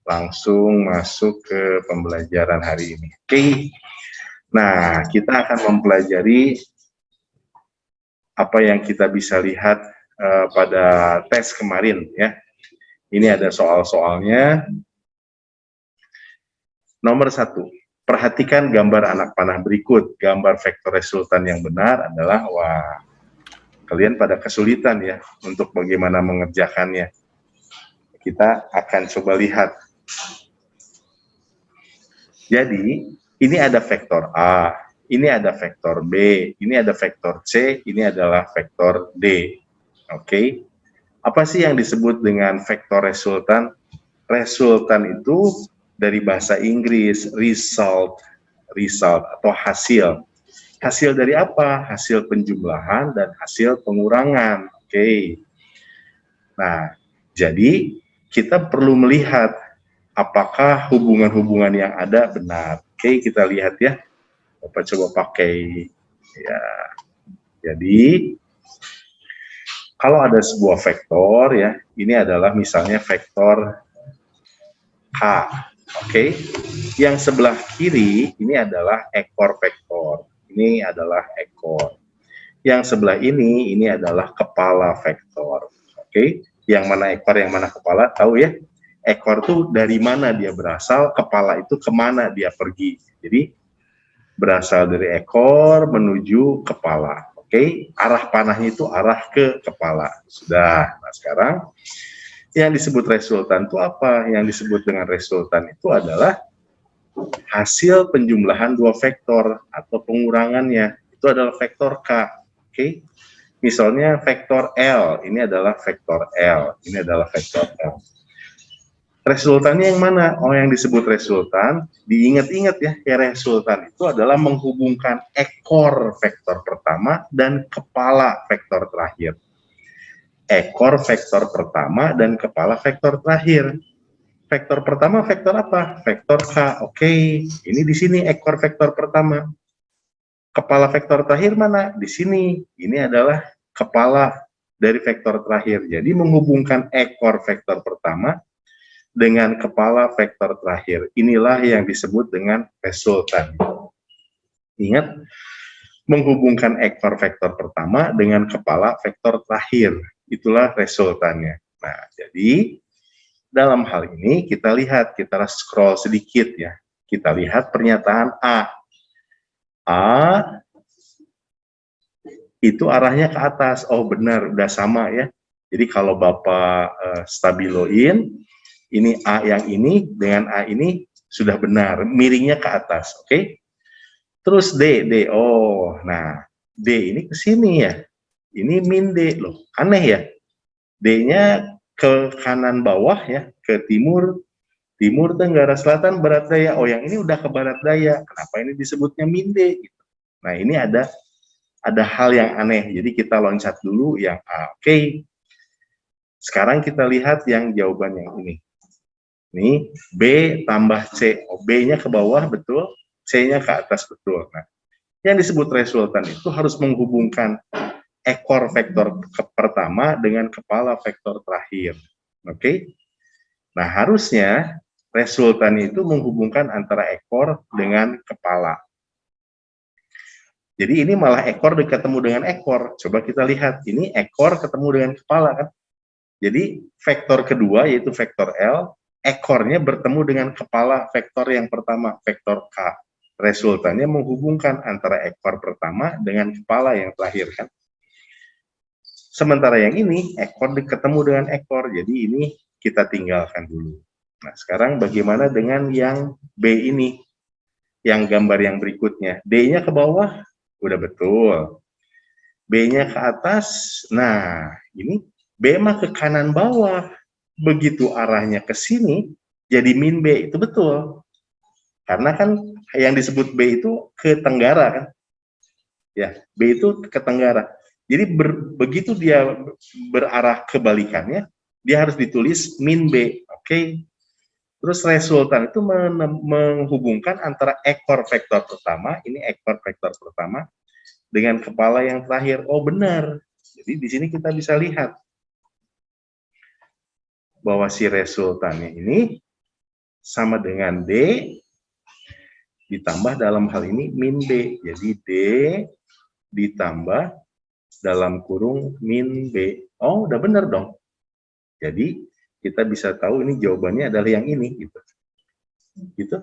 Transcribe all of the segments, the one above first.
langsung masuk ke pembelajaran hari ini. Oke. Nah, kita akan mempelajari apa yang kita bisa lihat pada tes kemarin ya. Ini ada soal-soalnya. Nomor 1, perhatikan gambar anak panah berikut. Gambar vektor resultan yang benar adalah, wah, kalian pada kesulitan ya untuk bagaimana mengerjakannya. Kita akan coba lihat. Jadi, ini ada vektor A, ini ada vektor B, ini ada vektor C, ini adalah vektor D. Oke. Apa sih yang disebut dengan vektor resultan? Resultan itu dari bahasa Inggris, result atau hasil. Hasil dari apa? Hasil penjumlahan dan hasil pengurangan. Oke. Nah, jadi kita perlu melihat apakah hubungan-hubungan yang ada benar. Oke, kita lihat ya. Bapak coba pakai ya. Jadi kalau ada sebuah vektor ya, ini adalah misalnya vektor K. Oke. Yang sebelah kiri ini adalah ekor vektor. Ini adalah ekor. Yang sebelah ini adalah kepala vektor. Oke. Yang mana ekor, yang mana kepala, tahu ya? Ekor tuh dari mana dia berasal, kepala itu kemana dia pergi. Jadi berasal dari ekor menuju kepala. Oke, arah panahnya itu arah ke kepala. Sudah. Nah, sekarang yang disebut resultan itu apa? Yang disebut dengan resultan itu adalah hasil penjumlahan dua vektor atau pengurangannya. Itu adalah vektor K. Oke. Misalnya vektor L, ini adalah vektor L, ini adalah vektor L. Resultannya yang mana? Oh, yang disebut resultan, diingat-ingat ya, resultan itu adalah menghubungkan ekor vektor pertama dan kepala vektor terakhir. Ekor vektor pertama dan kepala vektor terakhir. Vektor pertama vektor apa? Vektor K. Oke, ini di sini ekor vektor pertama. Kepala vektor terakhir mana? Di sini. Ini adalah kepala dari vektor terakhir. Jadi menghubungkan ekor vektor pertama dengan kepala vektor terakhir. Inilah yang disebut dengan resultan. Ingat, menghubungkan ekor vektor pertama dengan kepala vektor terakhir. Itulah resultannya. Nah, jadi dalam hal ini kita lihat, kita scroll sedikit ya. Kita lihat pernyataan A. A itu arahnya ke atas. Oh benar, udah sama ya. Jadi kalau Bapak stabiloin, ini A yang ini dengan A ini sudah benar, miringnya ke atas, oke? Terus D. Oh, nah D ini ke sini ya. Ini min D loh, aneh ya. D-nya ke kanan bawah ya, ke timur, tenggara, selatan, barat daya. Oh, yang ini udah ke barat daya. Kenapa ini disebutnya min D? Nah, ini ada hal yang aneh. Jadi kita loncat dulu yang A. Oke. Sekarang kita lihat yang jawaban yang ini. Ini B tambah C. Oh, B-nya ke bawah, betul. C-nya ke atas, betul. Nah, yang disebut resultan itu harus menghubungkan ekor vektor pertama dengan kepala vektor terakhir. Oke? Nah, harusnya resultan itu menghubungkan antara ekor dengan kepala. Jadi ini malah ekor ketemu dengan ekor. Coba kita lihat, ini ekor ketemu dengan kepala kan. Jadi vektor kedua yaitu vektor L, ekornya bertemu dengan kepala vektor yang pertama, vektor K. Resultannya menghubungkan antara ekor pertama dengan kepala yang terakhir kan. Sementara yang ini, ekor ketemu dengan ekor, jadi ini kita tinggalkan dulu. Nah, sekarang bagaimana dengan yang B ini? Yang gambar yang berikutnya. D-nya ke bawah, udah betul. B-nya ke atas, nah ini B mah ke kanan bawah. Begitu arahnya ke sini, jadi min B, itu betul. Karena kan yang disebut B itu ke tenggara kan. Ya, B itu ke tenggara. Jadi begitu dia berarah kebalikannya, dia harus ditulis min B. Oke. Terus resultan itu menghubungkan antara ekor vektor pertama, ini ekor vektor pertama, dengan kepala yang terakhir. Oh benar. Jadi di sini kita bisa lihat bahwa si resultannya ini sama dengan D ditambah dalam hal ini min B. Jadi D ditambah dalam kurung min B. Oh, udah bener dong. Jadi kita bisa tahu ini jawabannya adalah yang ini gitu. Gitu.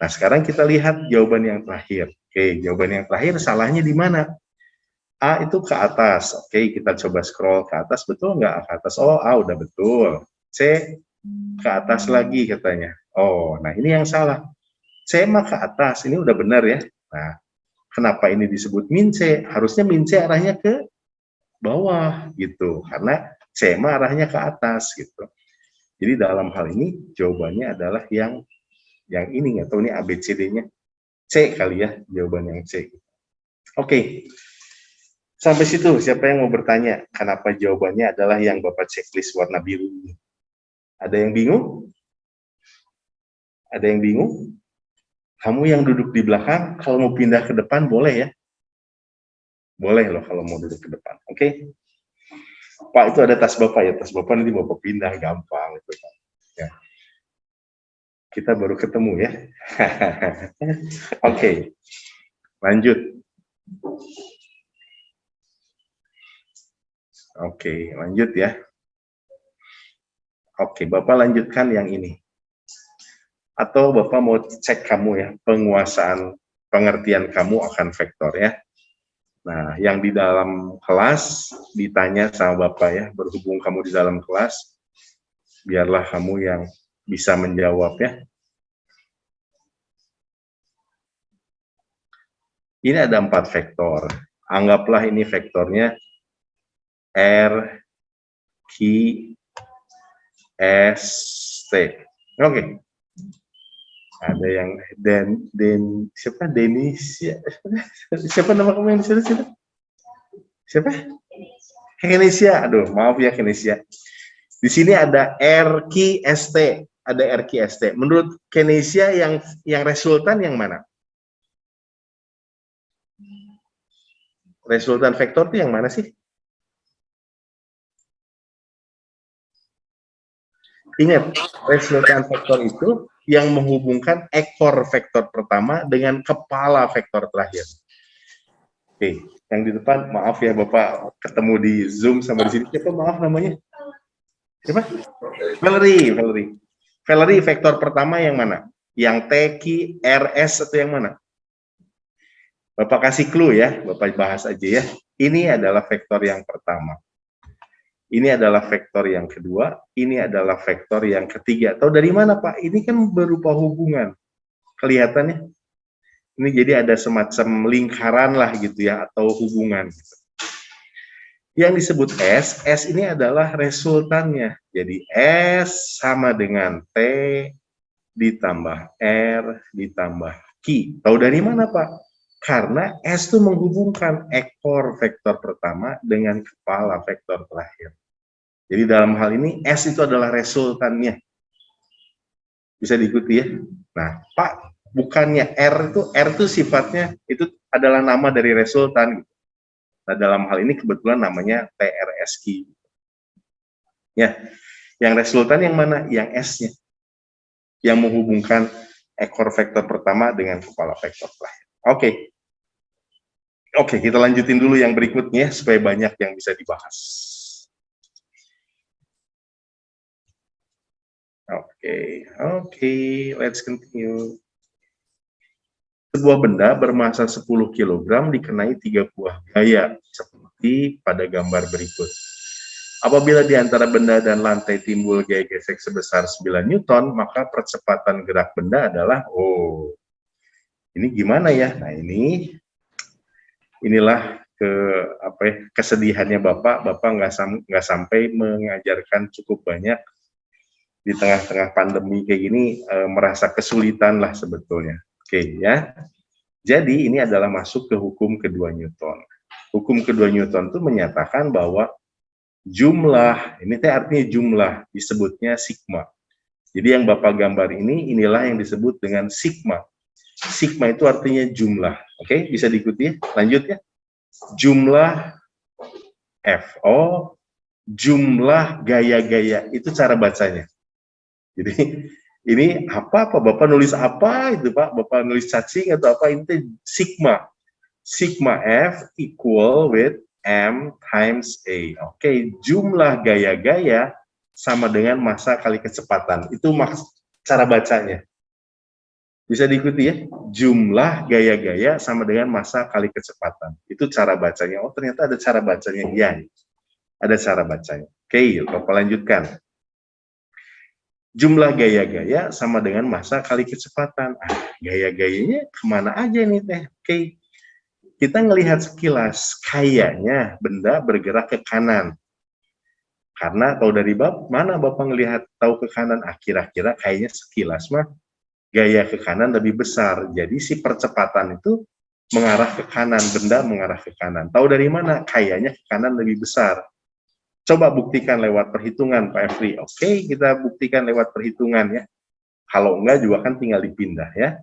Nah, sekarang kita lihat jawaban yang terakhir. Oke, jawaban yang terakhir salahnya di mana? A itu ke atas. Oke, kita coba scroll ke atas. Betul nggak ke atas? Oh, A udah betul. C ke atas lagi katanya. Oh, nah ini yang salah. C mah ke atas. Ini udah benar ya. Nah, kenapa ini disebut min C? Harusnya min C arahnya ke bawah gitu. Karena C mah arahnya ke atas gitu. Jadi dalam hal ini jawabannya adalah yang ini, nggak tahu ini ABCD-nya. C kali ya, jawaban yang C. Oke. Sampai situ, siapa yang mau bertanya? Kenapa jawabannya adalah yang Bapak checklist warna biru ini? Ada yang bingung? Ada yang bingung? Kamu yang duduk di belakang, kalau mau pindah ke depan boleh ya? Boleh loh kalau mau duduk ke depan, oke? Pak, itu ada tas Bapak ya, tas Bapak nanti Bapak pindah, gampang. Gitu, Pak. Ya. Kita baru ketemu ya. Oke, lanjut. Oke, lanjut ya. Oke, Bapak lanjutkan yang ini. Atau Bapak mau cek kamu ya, penguasaan pengertian kamu akan vektor ya. Nah, yang di dalam kelas ditanya sama Bapak ya, berhubung kamu di dalam kelas, biarlah kamu yang bisa menjawab ya. Ini ada 4 vektor. Anggaplah ini vektornya R, Q, S, T. Oke. Ada yang siapa? Denisia. Siapa nama kamu yang di situ? Siapa? Kenesia. Aduh, maaf ya Kenesia. Di sini ada R, Q, S, T. Ada R, Q, S, T. Menurut Kenesia yang resultan yang mana? Resultan vektor itu yang mana sih? Ingat, resultan vektor itu yang menghubungkan ekor vektor pertama dengan kepala vektor terakhir. Oke, yang di depan, maaf ya Bapak ketemu di Zoom sama di sini. Siapa maaf namanya? Siapa? Valerie. Valerie, vektor pertama yang mana? Yang T, Q, R, S atau yang mana? Bapak kasih clue ya, Bapak bahas aja ya. Ini adalah vektor yang pertama. Ini adalah vektor yang kedua, ini adalah vektor yang ketiga. Tahu dari mana Pak? Ini kan berupa hubungan. Kelihatannya. Ini jadi ada semacam lingkaran lah gitu ya, atau hubungan. Yang disebut S ini adalah resultannya. Jadi S sama dengan T ditambah R ditambah Q. Tahu dari mana Pak? Karena S itu menghubungkan ekor vektor pertama dengan kepala vektor terakhir. Jadi dalam hal ini S itu adalah resultannya. Bisa diikuti ya. Nah, Pak, bukannya R itu sifatnya itu adalah nama dari resultan. Nah, dalam hal ini kebetulan namanya TRSQ. Ya, yang resultan yang mana? Yang S-nya. Yang menghubungkan ekor vektor pertama dengan kepala vektor terakhir. Oke. Oke, kita lanjutin dulu yang berikutnya supaya banyak yang bisa dibahas. Oke, let's continue. Sebuah benda bermasa 10 kg dikenai 3 buah gaya, seperti pada gambar berikut. Apabila di antara benda dan lantai timbul gaya gesek sebesar 9 Newton, maka percepatan gerak benda adalah, ini gimana ya? Nah, inilah kesedihannya Bapak nggak sampai mengajarkan cukup banyak di tengah-tengah pandemi kayak gini, merasa kesulitan lah sebetulnya. Oke ya. Jadi ini adalah masuk ke hukum kedua Newton. Hukum kedua Newton itu menyatakan bahwa jumlah, ini artinya jumlah, disebutnya sigma. Jadi yang Bapak gambar inilah yang disebut dengan sigma. Sigma itu artinya jumlah. Oke, bisa diikuti? Lanjut ya. Jumlah F. Jumlah gaya-gaya, itu cara bacanya. Jadi Ini apa Pak? Bapak nulis apa itu Pak? Bapak nulis cacing atau apa? Ini sigma. Sigma F equal with M times A. Oke, jumlah gaya-gaya sama dengan massa kali kecepatan. Itu cara bacanya. Bisa diikuti ya? Jumlah gaya-gaya sama dengan massa kali kecepatan. Itu cara bacanya. Oh, ternyata ada cara bacanya. Iya, ada cara bacanya. Oke, Bapak lanjutkan. Jumlah gaya-gaya sama dengan massa kali kecepatan. Gaya-gayanya kemana aja nih teh? Oke, kita ngelihat sekilas, kayaknya benda bergerak ke kanan. Karena tahu dari mana Bapak ngelihat tahu ke kanan? Kira-kira kayaknya sekilas mah gaya ke kanan lebih besar. Jadi si percepatan itu mengarah ke kanan, benda mengarah ke kanan. Tahu dari mana? Kayaknya ke kanan lebih besar. Coba buktikan lewat perhitungan, Pak Efri. Oke, kita buktikan lewat perhitungan ya. Kalau enggak juga kan tinggal dipindah ya.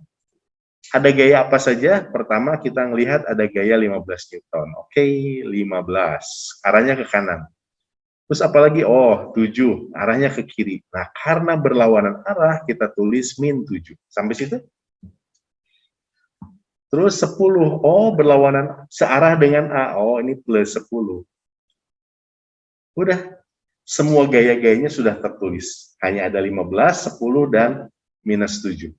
Ada gaya apa saja? Pertama kita melihat ada gaya 15 Newton. Oke, 15. Arahnya ke kanan. Terus apalagi? Oh, 7. Arahnya ke kiri. Nah, karena berlawanan arah, kita tulis min 7. Sampai situ? Terus 10. Oh, berlawanan searah dengan A. Oh, ini plus 10. Udah, semua gaya-gayanya sudah tertulis. Hanya ada 15, 10, dan minus 7.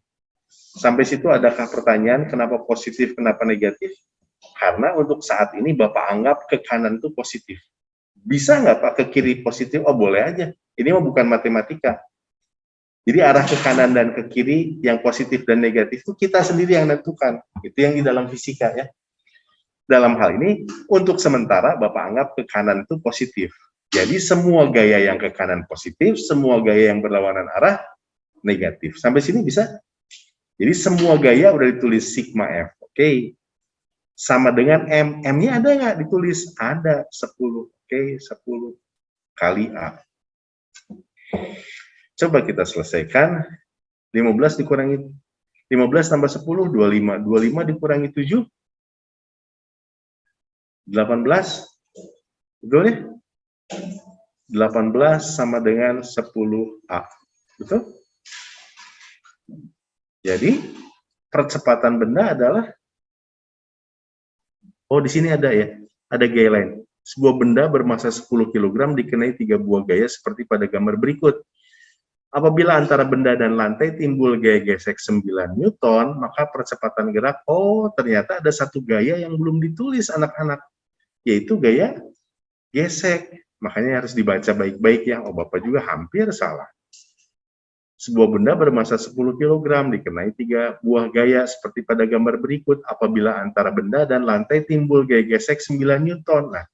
Sampai situ adakah pertanyaan kenapa positif, kenapa negatif? Karena untuk saat ini Bapak anggap ke kanan itu positif. Bisa nggak Pak ke kiri positif? Oh boleh aja. Ini mah bukan matematika. Jadi arah ke kanan dan ke kiri yang positif dan negatif itu kita sendiri yang menentukan. Itu yang di dalam fisika ya. Dalam hal ini, untuk sementara Bapak anggap ke kanan itu positif. Jadi semua gaya yang ke kanan positif, semua gaya yang berlawanan arah negatif. Sampai sini bisa? Jadi semua gaya udah ditulis sigma F. Oke. Sama dengan M. M-nya ada nggak ditulis? Ada, 10. Oke, 10 kali A. Coba kita selesaikan. 15 dikurangi 15 tambah 10, 25. 25 dikurangi 7, 18. Betul ya? 18 sama dengan 10A. Betul? Jadi, percepatan benda adalah, oh di sini ada ya, ada gaya lain. Sebuah benda bermassa 10 kg dikenai 3 buah gaya seperti pada gambar berikut. Apabila antara benda dan lantai timbul gaya gesek 9 Newton, maka percepatan gerak, oh ternyata ada satu gaya yang belum ditulis anak-anak, yaitu gaya gesek. Makanya harus dibaca baik-baik ya. Oh, Bapak juga hampir salah. Sebuah benda bermassa 10 kg dikenai 3 buah gaya seperti pada gambar berikut. Apabila antara benda dan lantai timbul gaya gesek 9 Newton. Nah,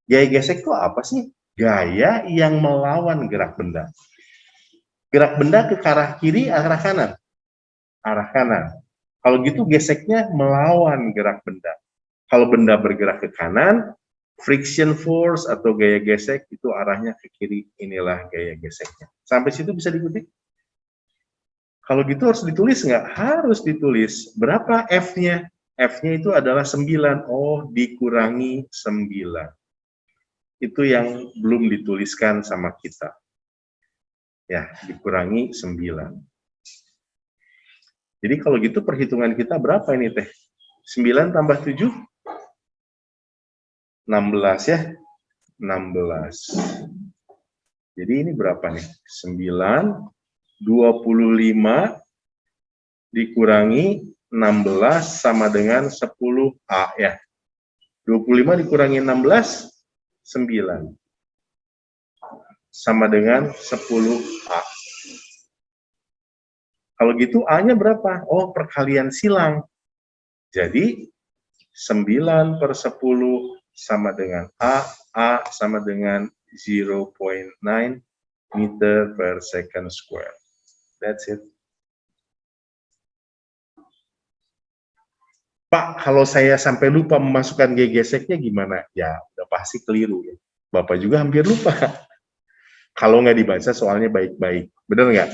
gaya gesek itu apa sih? Gaya yang melawan gerak benda. Gerak benda ke arah kiri, arah kanan? Arah kanan. Kalau gitu geseknya melawan gerak benda. Kalau benda bergerak ke kanan, friction force atau gaya gesek itu arahnya ke kiri. Inilah gaya geseknya. Sampai situ bisa diikuti? Kalau gitu harus ditulis nggak? Harus ditulis. Berapa F-nya? F-nya itu adalah 9. Oh, dikurangi 9. Itu yang belum dituliskan sama kita. Ya, dikurangi 9. Jadi kalau gitu perhitungan kita berapa ini teh? 9 tambah 7? 16 ya. 16. Jadi ini berapa nih? 9, 25 dikurangi 16 sama dengan 10A ya. 25 dikurangi 16, 9. Sama dengan 10A. Kalau gitu A-nya berapa? Oh, perkalian silang. Jadi 9 per 10 sama dengan A. A sama dengan 0.9 meter per second square. That's it. Pak, kalau saya sampai lupa memasukkan gaya geseknya gimana? Ya, udah pasti keliru ya. Bapak juga hampir lupa. Kalau nggak dibaca soalnya baik-baik. Bener nggak?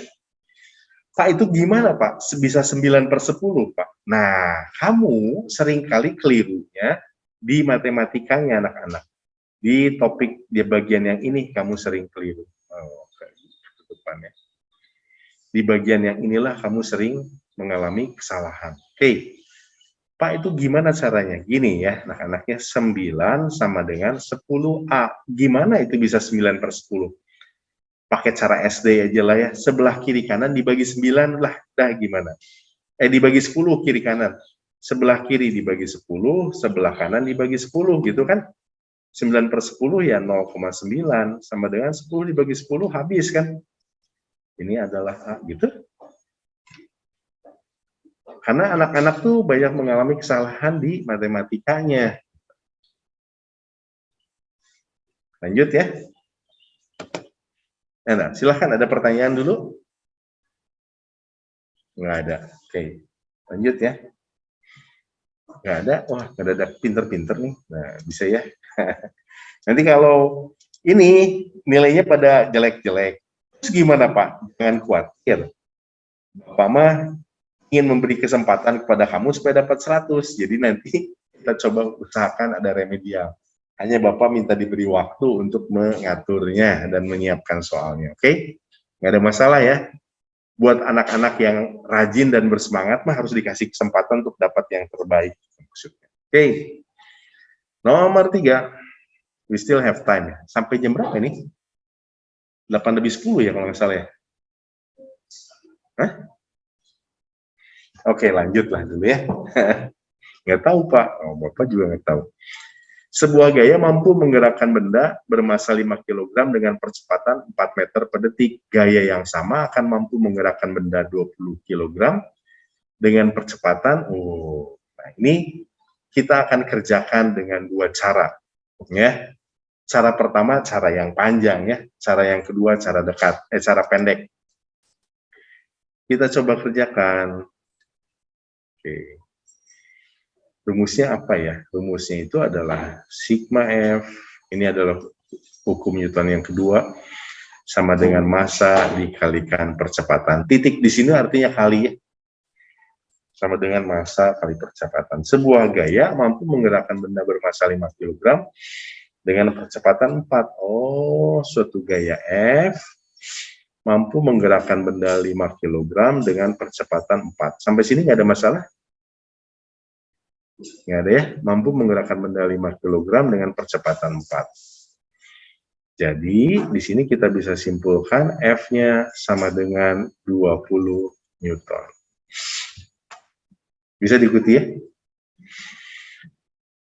Pak, itu gimana Pak? Bisa 9 per 10 Pak? Nah, kamu seringkali kelirunya di matematikanya anak-anak. Di topik, di bagian yang ini kamu sering keliru. Oh, ke depannya. Di bagian yang inilah kamu sering mengalami kesalahan. Oke, Pak itu gimana caranya? Gini ya, anak-anaknya 9 sama dengan 10A. Gimana itu bisa 9 per 10? Pakai cara SD aja lah ya, sebelah kiri kanan dibagi 9 lah, dah gimana? Dibagi 10 kiri kanan. Sebelah kiri dibagi 10, sebelah kanan dibagi 10 gitu kan? 9 per 10 ya 0,9 sama dengan 10 dibagi 10 habis kan? Ini adalah A gitu. Karena anak-anak tuh banyak mengalami kesalahan di matematikanya. Lanjut ya. Nah, silahkan ada pertanyaan dulu. Nggak ada. Oke, lanjut ya. Nggak ada, wah nggak ada pinter-pinter nih. Nah, bisa ya. Nanti kalau ini nilainya pada jelek-jelek, terus gimana Pak? Jangan khawatir. Bapak mah ingin memberi kesempatan kepada kamu supaya dapat 100. Jadi nanti kita coba usahakan ada remedial. Hanya Bapak minta diberi waktu untuk mengaturnya dan menyiapkan soalnya. Oke? Nggak ada masalah ya. Buat anak-anak yang rajin dan bersemangat mah harus dikasih kesempatan untuk dapat yang terbaik. Oke. Nomor 3. We still have time ya. Sampai jam berapa ini? 8 lebih 10 ya kalau nggak salah ya. Hah? Oke, lanjutlah dulu ya. Nggak tahu Pak. Oh, Bapak juga nggak tahu. Sebuah gaya mampu menggerakkan benda bermassa 5 kg dengan percepatan 4 meter per detik. Gaya yang sama akan mampu menggerakkan benda 20 kg dengan percepatan, nah ini kita akan kerjakan dengan 2 cara. Ya. Cara pertama, cara yang panjang ya. Cara yang kedua, cara dekat, cara pendek. Kita coba kerjakan. Oke. Rumusnya apa ya? Rumusnya itu adalah sigma F, ini adalah hukum Newton yang kedua, sama dengan massa dikalikan percepatan. Titik di sini artinya kali ya. Sama dengan massa kali percepatan. Sebuah gaya mampu menggerakkan benda bermassa 5 kg dengan percepatan 4. Oh, suatu gaya F mampu menggerakkan benda 5 kg dengan percepatan 4. Sampai sini nggak ada masalah? Nggak ada ya, mampu menggerakkan benda 5 kg dengan percepatan 4. Jadi, di sini kita bisa simpulkan F-nya sama dengan 20 Newton. Bisa diikuti ya?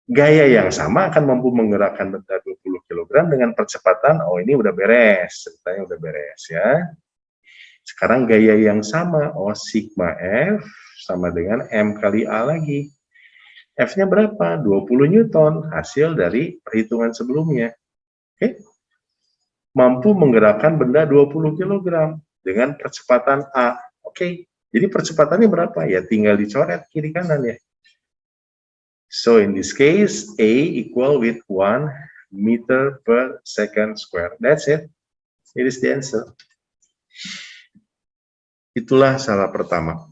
Gaya yang sama akan mampu menggerakkan benda 20 kg dengan percepatan, oh ini udah beres, ceritanya udah beres ya. Sekarang gaya yang sama, oh sigma F sama dengan M kali A lagi. F-nya berapa? 20 Newton, hasil dari perhitungan sebelumnya. Oke. Mampu menggerakkan benda 20 kg dengan percepatan A. Oke. Jadi percepatannya berapa? Ya tinggal dicoret kiri kanan ya. So in this case, A equal with 1 meter per second square. That's it. It is the answer. Itulah salah pertama.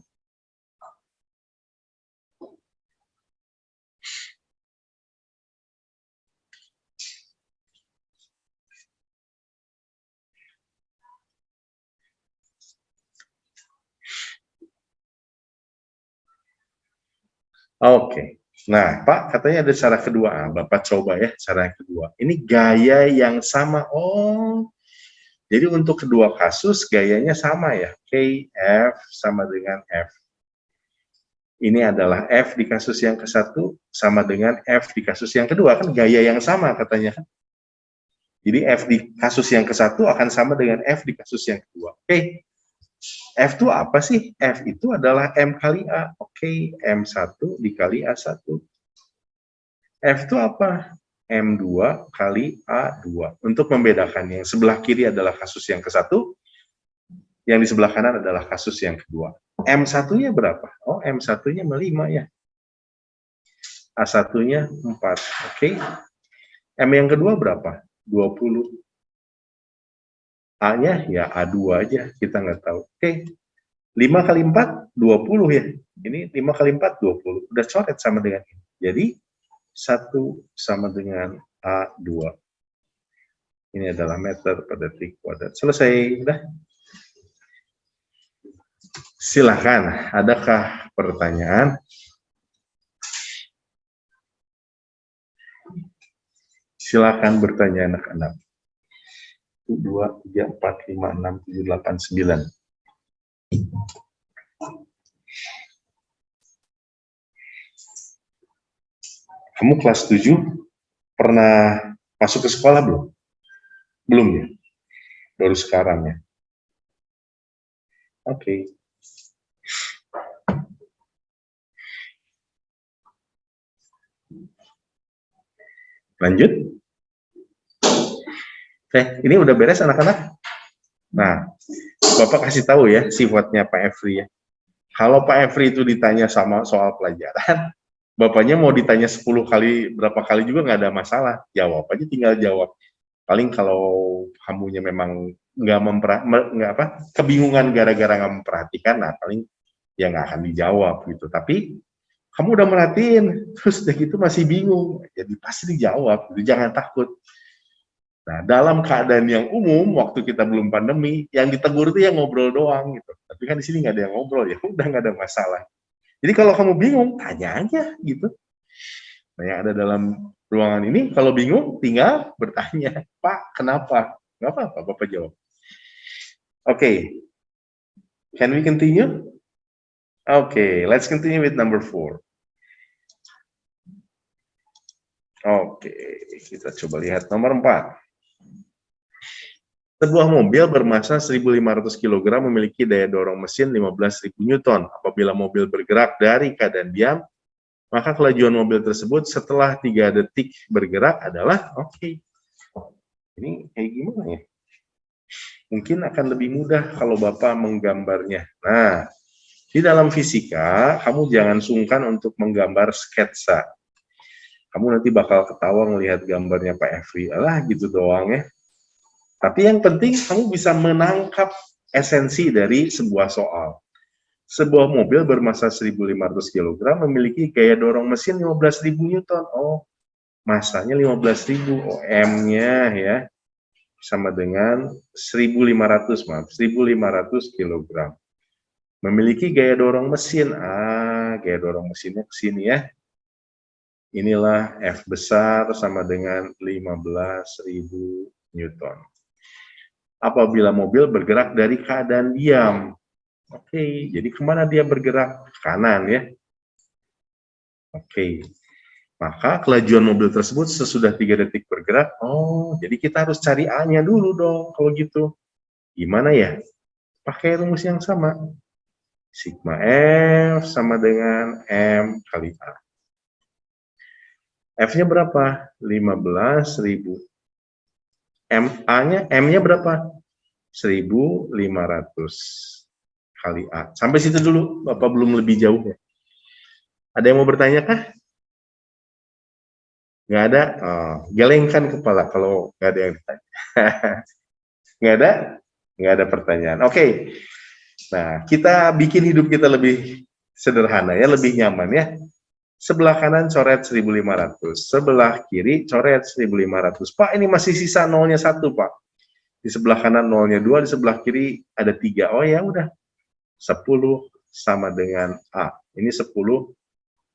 Oke. Nah, Pak, katanya ada cara kedua. Bapak coba ya cara yang kedua. Ini gaya yang sama. Oh, jadi untuk kedua kasus gayanya sama ya. K, F sama dengan F. Ini adalah F di kasus yang ke-1 sama dengan F di kasus yang kedua. Kan gaya yang sama katanya kan. Jadi F di kasus yang ke-1 akan sama dengan F di kasus yang kedua. Oke. F itu apa sih? F itu adalah M kali A. Oke, M1 dikali A1. F itu apa? M2 kali A2. Untuk membedakan yang sebelah kiri adalah kasus yang ke-1, yang di sebelah kanan adalah kasus yang kedua. M1-nya berapa? Oh, M1-nya 5 ya. A1-nya 4. Oke. M yang kedua berapa? 20. A-nya ya A2 aja, kita nggak tahu. Oke. 5 kali 4, 20 ya. Ini 5 kali 4, 20. Udah coret sama dengan ini. Jadi, 1 sama dengan A2. Ini adalah meter per detik kuadrat. Selesai. Udah. Silakan, adakah pertanyaan? Silakan bertanya anak-anak. 1, 2, 3, 4, 5, 6, 7, 8, 9. Kamu kelas 7 pernah masuk ke sekolah belum? Belum ya? Baru sekarang ya? Oke. Lanjut. Ini udah beres anak-anak? Nah, Bapak kasih tahu ya sifatnya Pak Efri ya. Kalau Pak Efri itu ditanya sama soal pelajaran, Bapaknya mau ditanya 10 kali, berapa kali juga nggak ada masalah. Jawab aja, tinggal jawab. Paling kalau kamunya memang kebingungan gara-gara nggak memperhatikan, nah paling ya nggak akan dijawab gitu. Tapi kamu udah merhatiin, terus udah gitu masih bingung, jadi pasti dijawab, gitu. Jangan takut. Nah, dalam keadaan yang umum, waktu kita belum pandemi, yang ditegur itu yang ngobrol doang gitu. Tapi kan di sini nggak ada yang ngobrol, ya udah nggak ada masalah. Jadi kalau kamu bingung, tanya aja gitu. Nah, yang ada dalam ruangan ini, kalau bingung, tinggal bertanya, Pak, kenapa? Nggak apa-apa, Bapak jawab. Okay, can we continue? Okay, let's continue with number 4. Oke, kita coba lihat nomor 4. Sebuah mobil bermasa 1.500 kg memiliki daya dorong mesin 15.000 Newton. Apabila mobil bergerak dari keadaan diam, maka kelajuan mobil tersebut setelah 3 detik bergerak adalah, oke. Ini kayak gimana ya? Mungkin akan lebih mudah kalau Bapak menggambarnya. Nah, di dalam fisika, kamu jangan sungkan untuk menggambar sketsa. Kamu nanti bakal ketawa ngelihat gambarnya Pak Efri. Alah, gitu doang ya. Tapi yang penting kamu bisa menangkap esensi dari sebuah soal. Sebuah mobil bermasa 1.500 kg memiliki gaya dorong mesin 15.000 Newton. Oh, masanya 15.000. Oh, M-nya ya sama dengan 1.500, maaf, 1.500 kg. Memiliki gaya dorong mesin. Gaya dorong mesinnya ke sini ya. Inilah F besar sama dengan 15.000 Newton. Apabila mobil bergerak dari keadaan diam. Oke, jadi kemana dia bergerak? Kanan ya. Oke, maka kelajuan mobil tersebut sesudah 3 detik bergerak, oh jadi kita harus cari A-nya dulu dong kalau gitu. Gimana ya? Pakai rumus yang sama. Sigma F sama dengan M kali A. F-nya berapa? 15.000. M-nya berapa? 1.500 kali A. Sampai situ dulu, Bapak belum lebih jauh ya. Ada yang mau bertanya kah? Nggak ada? Oh, gelengkan kepala kalau nggak ada yang ditanya. Nggak ada? Nggak ada pertanyaan. Oke. Nah, kita bikin hidup kita lebih sederhana ya, lebih nyaman ya. Sebelah kanan coret 1.500, sebelah kiri coret 1.500. Pak, ini masih sisa nolnya 1, Pak. Di sebelah kanan nolnya 2, di sebelah kiri ada 3. Oh ya udah. 10 sama dengan A. Ini 10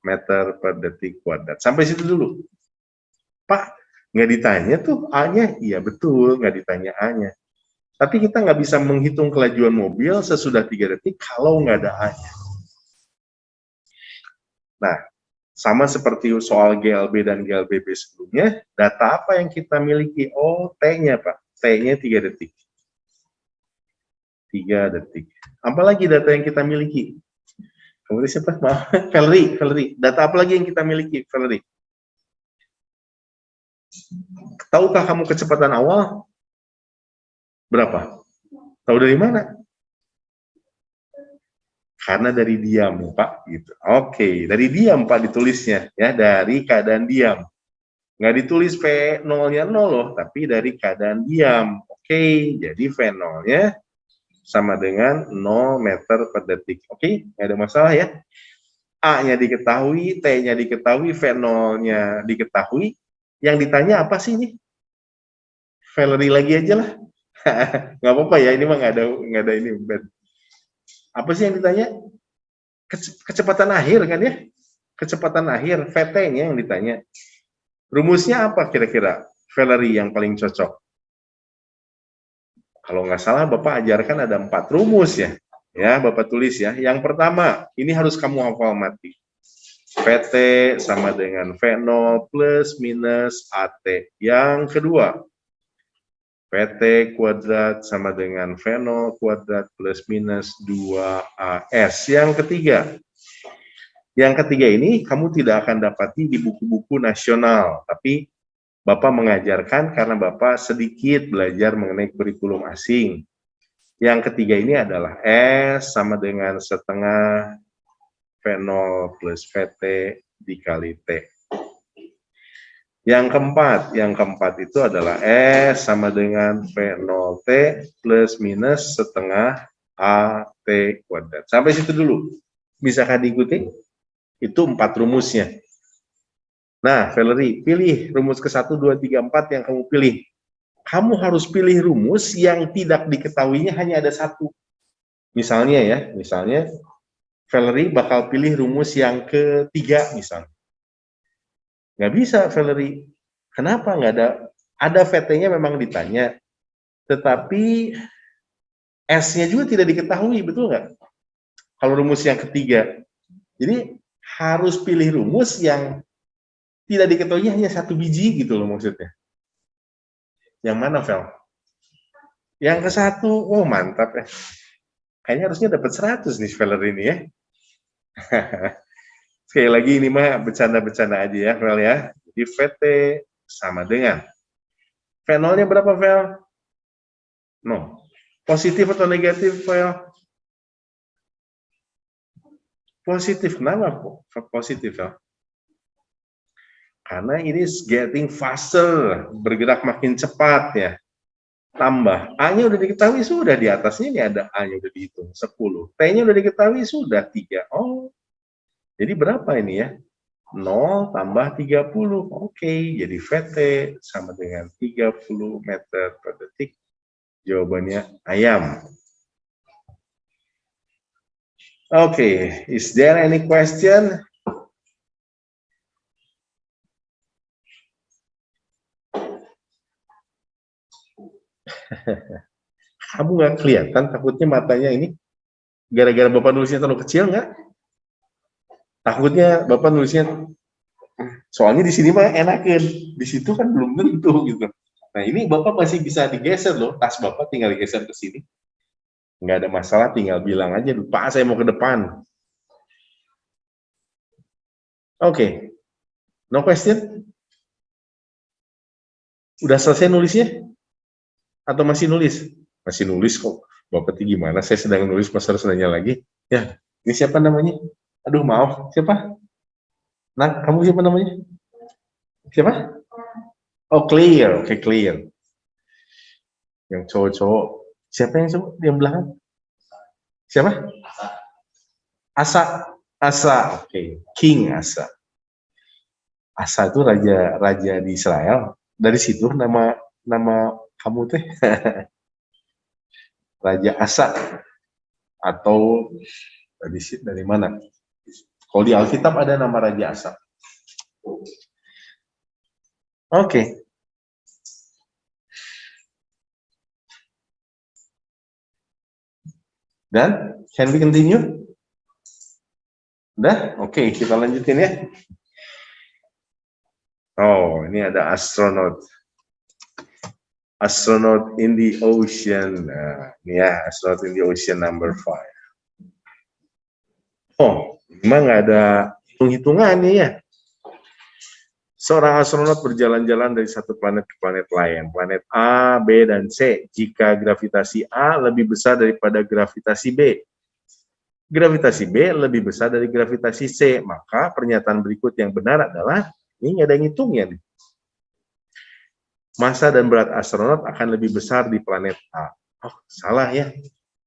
meter per detik kuadrat. Sampai situ dulu. Pak, nggak ditanya tuh A-nya? Iya betul, nggak ditanya A-nya. Tapi kita nggak bisa menghitung kelajuan mobil sesudah 3 detik kalau nggak ada A-nya. Nah, sama seperti soal GLB dan GLBB sebelumnya, data apa yang kita miliki? Oh, T-nya Pak. T-nya 3 detik. 3 detik. Apalagi data yang kita miliki? Kemudian siapa? Maaf, Valerie. Data apa lagi yang kita miliki, Valerie? Tahukah kamu kecepatan awal? Berapa? Tahu dari mana? Karena dari diam, Pak. Gitu. Oke, dari diam, Pak, ditulisnya. Ya, dari keadaan diam. Nggak ditulis V0-nya 0 loh, tapi dari keadaan diam. Oke, jadi V0-nya sama dengan 0 meter per detik. Oke, nggak ada masalah ya. A-nya diketahui, T-nya diketahui, V0-nya diketahui. Yang ditanya apa sih ini? Valerie lagi aja lah. Nggak apa-apa ya, ini mah nggak ada ini. Apa sih yang ditanya? Kecepatan akhir kan ya? Kecepatan akhir, VT-nya yang ditanya. Rumusnya apa kira-kira, Valerie, yang paling cocok? Kalau nggak salah Bapak ajarkan ada 4 rumus ya. Ya, Bapak tulis ya. Yang pertama, ini harus kamu hafal mati. VT sama dengan V0 plus minus AT. Yang kedua, VT kuadrat sama dengan V0 kuadrat plus minus 2AS. Yang ketiga ini kamu tidak akan dapati di buku-buku nasional, tapi Bapak mengajarkan karena Bapak sedikit belajar mengenai kurikulum asing. Yang ketiga ini adalah S sama dengan setengah V0 plus VT dikali T. Yang keempat itu adalah S sama dengan V0T plus minus setengah AT kuadrat. Sampai situ dulu. Bisakah diikuti? Itu 4 rumusnya. Nah, Valerie, pilih rumus ke-1, 2, 3, 4 yang kamu pilih. Kamu harus pilih rumus yang tidak diketahuinya hanya ada 1. Misalnya Valerie bakal pilih rumus yang ke-3 misalnya. Nggak bisa, Valerie. Kenapa nggak ada? Ada VT-nya memang ditanya, tetapi S-nya juga tidak diketahui, betul nggak? Kalau rumus yang ketiga. Jadi harus pilih rumus yang tidak diketahui hanya 1 biji gitu loh maksudnya. Yang mana, Vel? Yang ke-1, oh mantap ya. Kayaknya harusnya dapat 100 nih Valerie ini ya. Sekali lagi ini mah bercanda-bercanda aja ya, Vel ya. Jadi VT sama dengan V0-nya berapa, Vel? No. Positif atau negatif, Vel? Positif. Kenapa positif, Vel? Karena ini getting faster, bergerak makin cepat ya. Tambah, A-nya udah diketahui sudah, di atasnya ini ada A-nya udah dihitung, 10. T-nya udah diketahui sudah, 3. Oh, jadi berapa ini ya? 0 tambah 30. Oke, jadi VT sama dengan 30 meter per detik. Jawabannya ayam. Oke, is there any question? Kamu nggak kelihatan takutnya matanya ini? Gara-gara Bapak nulisnya terlalu kecil nggak? Takutnya Bapak nulisnya, soalnya di sini mah enakan, di situ kan belum tentu gitu. Nah ini Bapak masih bisa digeser loh, tas Bapak tinggal digeser ke sini. Nggak ada masalah, tinggal bilang aja, Pak saya mau ke depan. Oke, no question? Udah selesai nulisnya? Atau masih nulis? Masih nulis kok. Bapak gimana? Saya sedang nulis, masa harus nanya lagi? Ya, ini siapa namanya? Aduh maaf, siapa? Nah, kamu siapa namanya? Siapa? Oh, Clear. Oke, Clear. Yang cowok-cowok. Siapa yang cowok? Yang belakang? Siapa? Asa. Asa. Oke, King Asa. Asa itu raja di Israel. Dari situ nama kamu teh. Raja Asa. Atau dari mana? Kalau di Alkitab ada nama Raja Asa. Oke. Dan, can we continue? Udah? Oke, kita lanjutin ya. Oh, ini ada astronaut. Astronaut in the ocean. Nah, ini ya, astronaut in the ocean number 5. Oh, memang nggak ada hitung-hitungannya ya. Seorang astronot berjalan-jalan dari satu planet ke planet lain, planet A, B, dan C. Jika gravitasi A lebih besar daripada gravitasi B, gravitasi B lebih besar dari gravitasi C, maka pernyataan berikut yang benar adalah, ini ada yang ngitungnya nih. Massa dan berat astronot akan lebih besar di planet A. Oh, salah ya.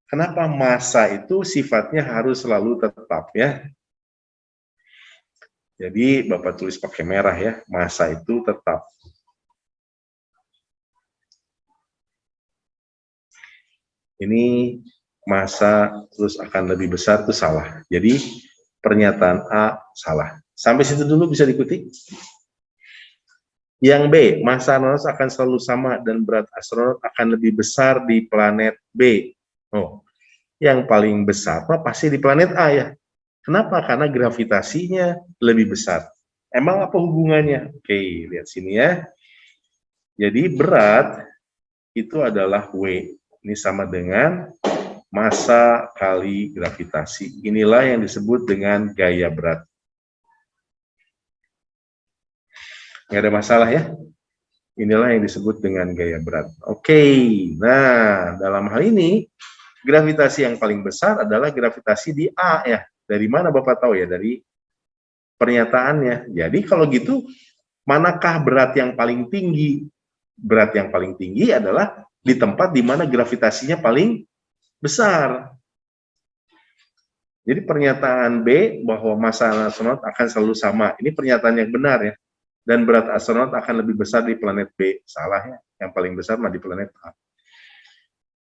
Kenapa massa itu sifatnya harus selalu tetap ya? Jadi Bapak tulis pakai merah ya, massa itu tetap. Ini massa terus akan lebih besar itu salah. Jadi pernyataan A salah. Sampai situ dulu bisa diikuti. Yang B, massa astronot akan selalu sama dan berat astronot akan lebih besar di planet B. Oh, yang paling besar pasti di planet A ya. Kenapa? Karena gravitasinya lebih besar. Emang apa hubungannya? Oke, lihat sini ya. Jadi berat itu adalah W. Ini sama dengan massa kali gravitasi. Inilah yang disebut dengan gaya berat. Nggak ada masalah ya. Inilah yang disebut dengan gaya berat. Oke, nah dalam hal ini gravitasi yang paling besar adalah gravitasi di A ya. Dari mana Bapak tahu ya? Dari pernyataannya. Jadi kalau gitu, manakah berat yang paling tinggi? Berat yang paling tinggi adalah di tempat di mana gravitasinya paling besar. Jadi pernyataan B bahwa massa astronot akan selalu sama. Ini pernyataan yang benar ya. Dan berat astronot akan lebih besar di planet B. Salah ya. Yang paling besar mah di planet A.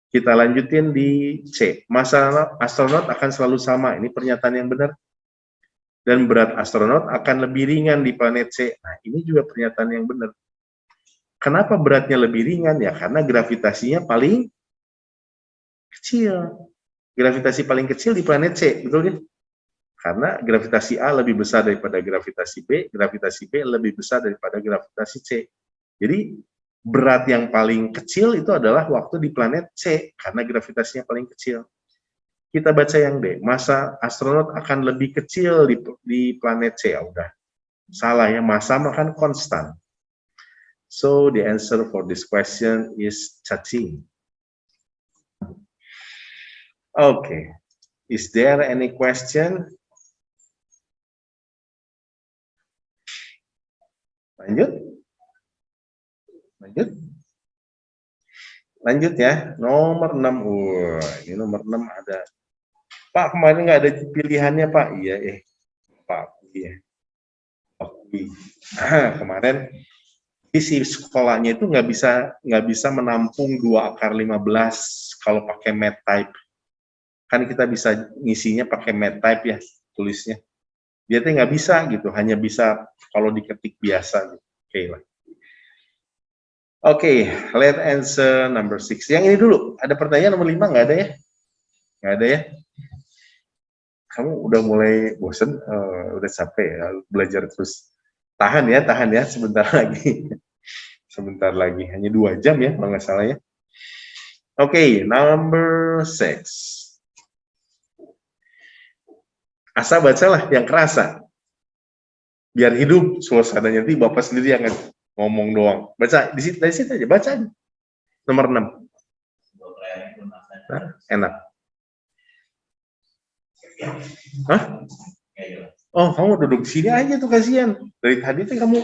Kita lanjutin di C. Massa astronot akan selalu sama. Ini pernyataan yang benar. Dan berat astronot akan lebih ringan di planet C. Nah, ini juga pernyataan yang benar. Kenapa beratnya lebih ringan? Ya, karena gravitasinya paling kecil. Gravitasi paling kecil di planet C, betul kan? Karena gravitasi A lebih besar daripada gravitasi B lebih besar daripada gravitasi C. Jadi, berat yang paling kecil itu adalah waktu di planet C, karena gravitasinya paling kecil. Kita baca yang D, massa astronot akan lebih kecil di planet C. Ya udah, salah ya, massa makan konstan. So, the answer for this question is cacing. Okay, is there any question? Lanjut? Lanjut? Lanjut ya, nomor 6. Wah, ini nomor 6 ada. Pak, kemarin nggak ada pilihannya, Pak. Iya, Pak. Iya. Oke. Kemarin isi sekolahnya itu nggak bisa menampung 2 akar 15 kalau pakai math type. Kan kita bisa ngisinya pakai math type ya, tulisnya. Dia tuh nggak bisa gitu, hanya bisa kalau diketik biasa gitu. Oke lah. Oke, let's answer number 6. Yang ini dulu, ada pertanyaan nomor 5 nggak ada ya? Nggak ada ya? Kamu udah mulai bosen, udah capek ya, belajar terus. Tahan ya, sebentar lagi. Sebentar lagi, hanya 2 jam ya, kalau nggak salah ya. Oke, number 6. Asa bacalah yang kerasa. Biar hidup suasananya, nanti Bapak sendiri yang ngomong doang. Baca, dari situ aja, baca aja. Nomor 6. Nah, enak. Hah? Oh, kamu duduk sini aja tuh, kasihan. Dari tadi tuh kamu,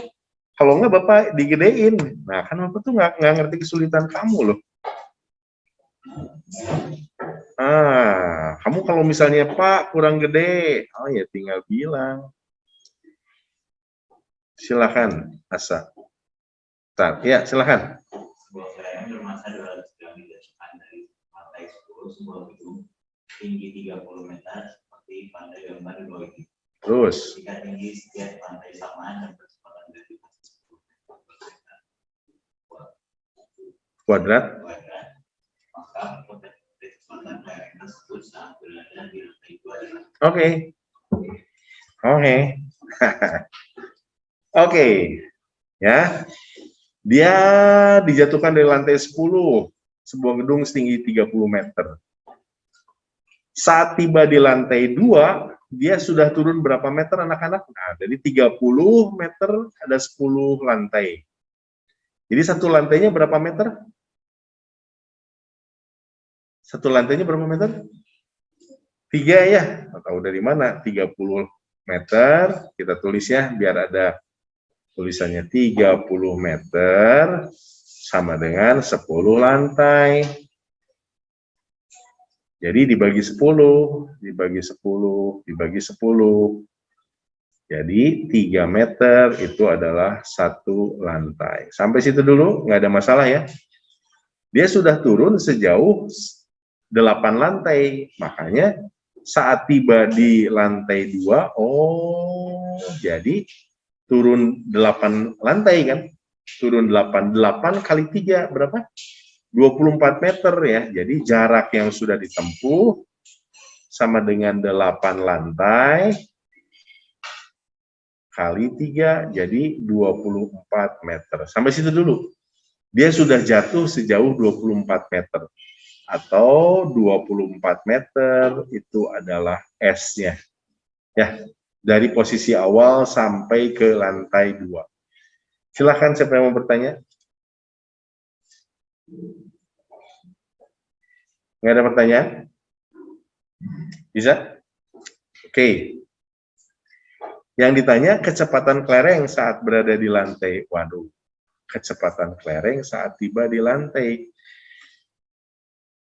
kalau nggak Bapak digedein. Nah, kan Bapak tuh nggak ngerti kesulitan kamu loh. Kamu kalau misalnya Pak kurang gede, oh ya tinggal bilang. Silakan, Asa. Bentar, ya silakan. Sebuah layang bermassa 200 gram dijatuhkan dari lantai 10 sebuah gedung tinggi 30 meter seperti pada gambar di bawah ini. Terus. Jika tinggi setiap lantai sama dan kecepatan gravitasi 10 meter kuadrat, maka kecepatan layang tersebut saat berada di lantai 2 adalah. Oke. Oke. Ya. Dia dijatuhkan dari lantai 10, sebuah gedung setinggi 30 meter. Saat tiba di lantai 2, dia sudah turun berapa meter anak-anak? Nah, dari 30 meter ada 10 lantai. Jadi satu lantainya berapa meter? Satu lantainya berapa meter? 3 ya? Tahu dari mana? 30 meter, kita tulis ya, biar ada tulisannya 30 meter sama dengan 10 lantai. Jadi dibagi 10, dibagi 10, dibagi 10. Jadi 3 meter itu adalah 1 lantai. Sampai situ dulu, nggak ada masalah ya. Dia sudah turun sejauh 8 lantai. Makanya saat tiba di lantai 2, oh jadi turun 8 lantai kan? Turun 8 kali 3 berapa? 24 meter ya. Jadi jarak yang sudah ditempuh sama dengan 8 lantai kali 3, jadi 24 meter. Sampai situ dulu. Dia sudah jatuh sejauh 24 meter. Atau 24 meter itu adalah S-nya. Ya, dari posisi awal sampai ke lantai 2. Silahkan siapa yang mau bertanya? Nggak ada pertanyaan? Bisa? Oke. Yang ditanya kecepatan kelereng saat berada di lantai. Waduh, kecepatan kelereng saat tiba di lantai.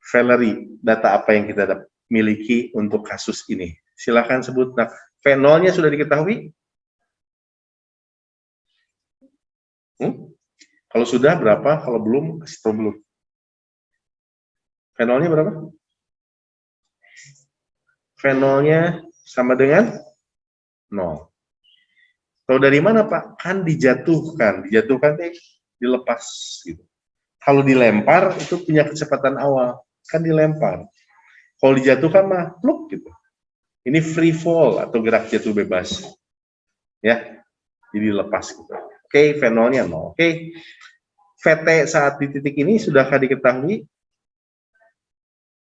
Valerie, data apa yang kita miliki untuk kasus ini? Silahkan sebut. Nah, V0-nya sudah diketahui? Kalau sudah berapa? Kalau belum, kasih tahu belum. V0-nya berapa? V0-nya sama dengan 0. Tahu dari mana, Pak? Kan dijatuhkan. Dijatuhkan itu dilepas. Gitu. Kalau dilempar, itu punya kecepatan awal. Kan dilempar. Kalau dijatuhkan mah, pluk gitu. Ini free fall atau gerak jatuh bebas. Ya, jadi lepas gitu. Oke, V0-nya 0. Oke. VT saat di titik ini sudahkah diketahui?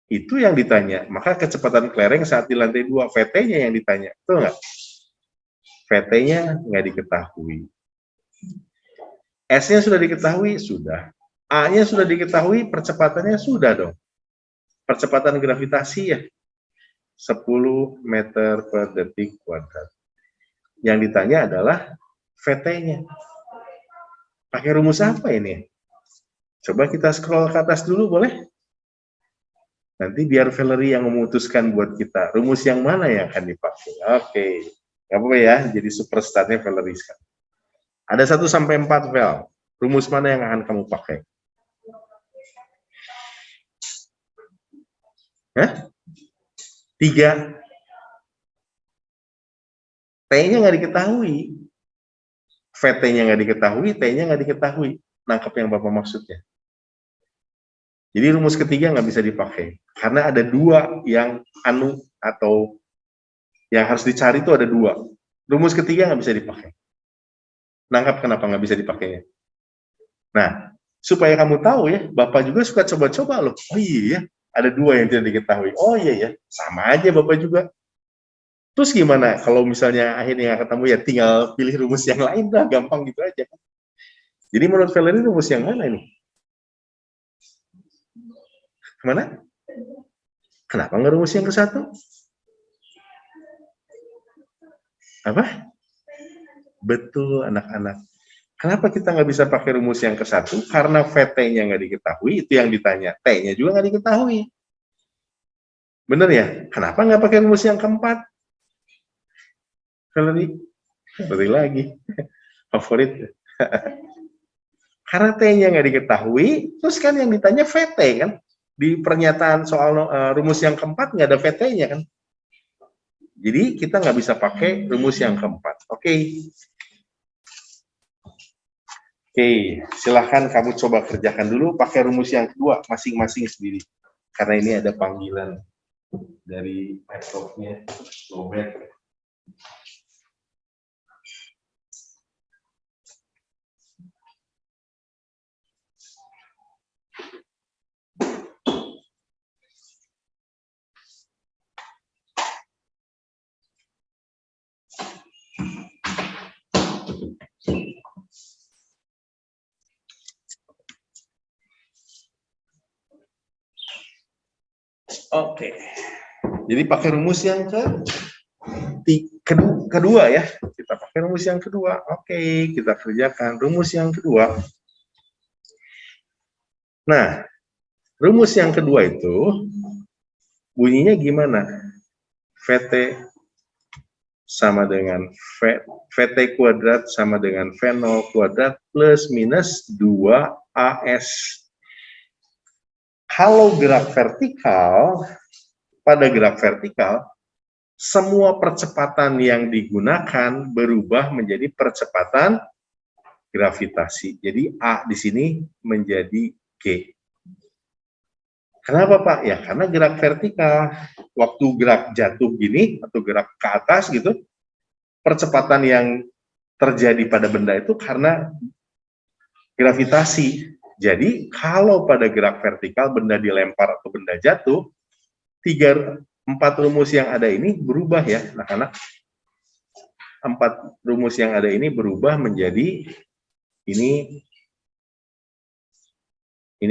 Itu yang ditanya. Maka kecepatan kelereng saat di lantai 2, VT-nya yang ditanya. Betul nggak? VT-nya nggak diketahui. S-nya sudah diketahui? Sudah. A-nya sudah diketahui, percepatannya sudah dong. Percepatan gravitasi ya. 10 meter per detik kuadrat. Yang ditanya adalah VT-nya. Pakai rumus apa ini? Coba kita scroll ke atas dulu boleh? Nanti biar Valerie yang memutuskan buat kita. Rumus yang mana yang akan dipakai? Oke. Nggak apa-apa ya, jadi superstarnya Valerie sekarang. Ada 1 sampai 4 Vel. Rumus mana yang akan kamu pakai? Hah? 3. T-nya nggak diketahui. VT-nya nggak diketahui, T-nya nggak diketahui. Nangkep yang Bapak maksudnya. Jadi rumus ketiga nggak bisa dipakai. Karena ada 2 yang atau yang harus dicari itu ada 2. Rumus ketiga nggak bisa dipakai. Nangkap kenapa nggak bisa dipakainya? Nah, supaya kamu tahu ya, Bapak juga suka coba-coba loh. Oh iya, ada 2 yang tidak diketahui. Oh iya ya, sama aja Bapak juga. Terus gimana kalau misalnya akhirnya nggak ketemu ya tinggal pilih rumus yang lain dah, gampang gitu aja. Jadi menurut Valerie rumus yang mana ini? Kemana? Kenapa nggak rumus yang ke-1? Apa? Betul anak-anak. Kenapa kita nggak bisa pakai rumus yang ke-1? Karena VT-nya nggak diketahui, itu yang ditanya. T-nya juga nggak diketahui. Bener ya? Kenapa nggak pakai rumus yang ke-4? Valerie? Valerie lagi. Favorit. Karena T-nya nggak diketahui, terus kan yang ditanya VT kan? Di pernyataan soal rumus yang ke-4 nggak ada VT-nya kan? Jadi kita nggak bisa pakai rumus yang ke-4. Oke. Oke, silahkan kamu coba kerjakan dulu pakai rumus yang kedua masing-masing sendiri. Karena ini ada panggilan dari laptopnya lowbat. Oke. Jadi pakai rumus yang kedua ya. Kita pakai rumus yang kedua. Oke, kita kerjakan rumus yang kedua. Nah, rumus yang kedua itu bunyinya gimana? VT sama dengan VT kuadrat sama dengan V0 kuadrat plus minus 2AS. Kalau gerak vertikal, pada gerak vertikal, semua percepatan yang digunakan berubah menjadi percepatan gravitasi. Jadi A di sini menjadi G. Kenapa Pak? Ya karena gerak vertikal. Waktu gerak jatuh gini atau gerak ke atas gitu, percepatan yang terjadi pada benda itu karena gravitasi. Jadi kalau pada gerak vertikal benda dilempar atau benda jatuh, 4 rumus yang ada ini berubah ya anak-anak. 4 rumus yang ada ini berubah menjadi ini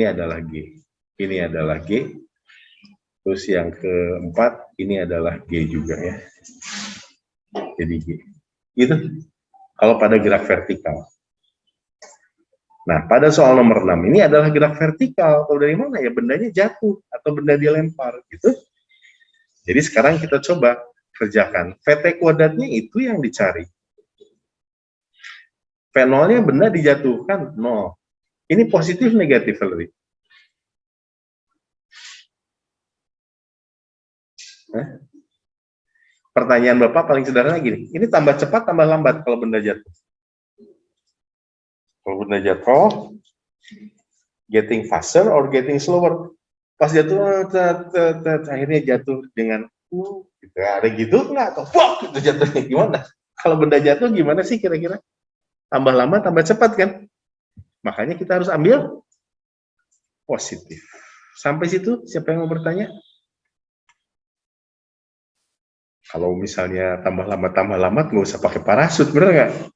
adalah G. Ini adalah G. Terus yang keempat, ini adalah G juga ya. Jadi G. Itu kalau pada gerak vertikal. Nah, pada soal nomor 6, ini adalah gerak vertikal. Atau dari mana ya? Bendanya jatuh atau benda dilempar gitu. Jadi sekarang kita coba kerjakan. VT kuadratnya itu yang dicari. V0-nya benda dijatuhkan, 0. Ini positif negatif, Valerie? Pertanyaan Bapak paling sederhana gini, ini tambah cepat tambah lambat kalau benda jatuh? Kalau benda jatuh, getting faster or getting slower? Pas jatuh, akhirnya jatuh dengan gitu. Ada gitu nggak? Atau itu jatuhnya gimana? Kalau benda jatuh gimana sih kira-kira? Tambah lama tambah cepat kan? Makanya kita harus ambil positif. Sampai situ, siapa yang mau bertanya? Kalau misalnya tambah lama nggak usah pakai parasut, bener nggak?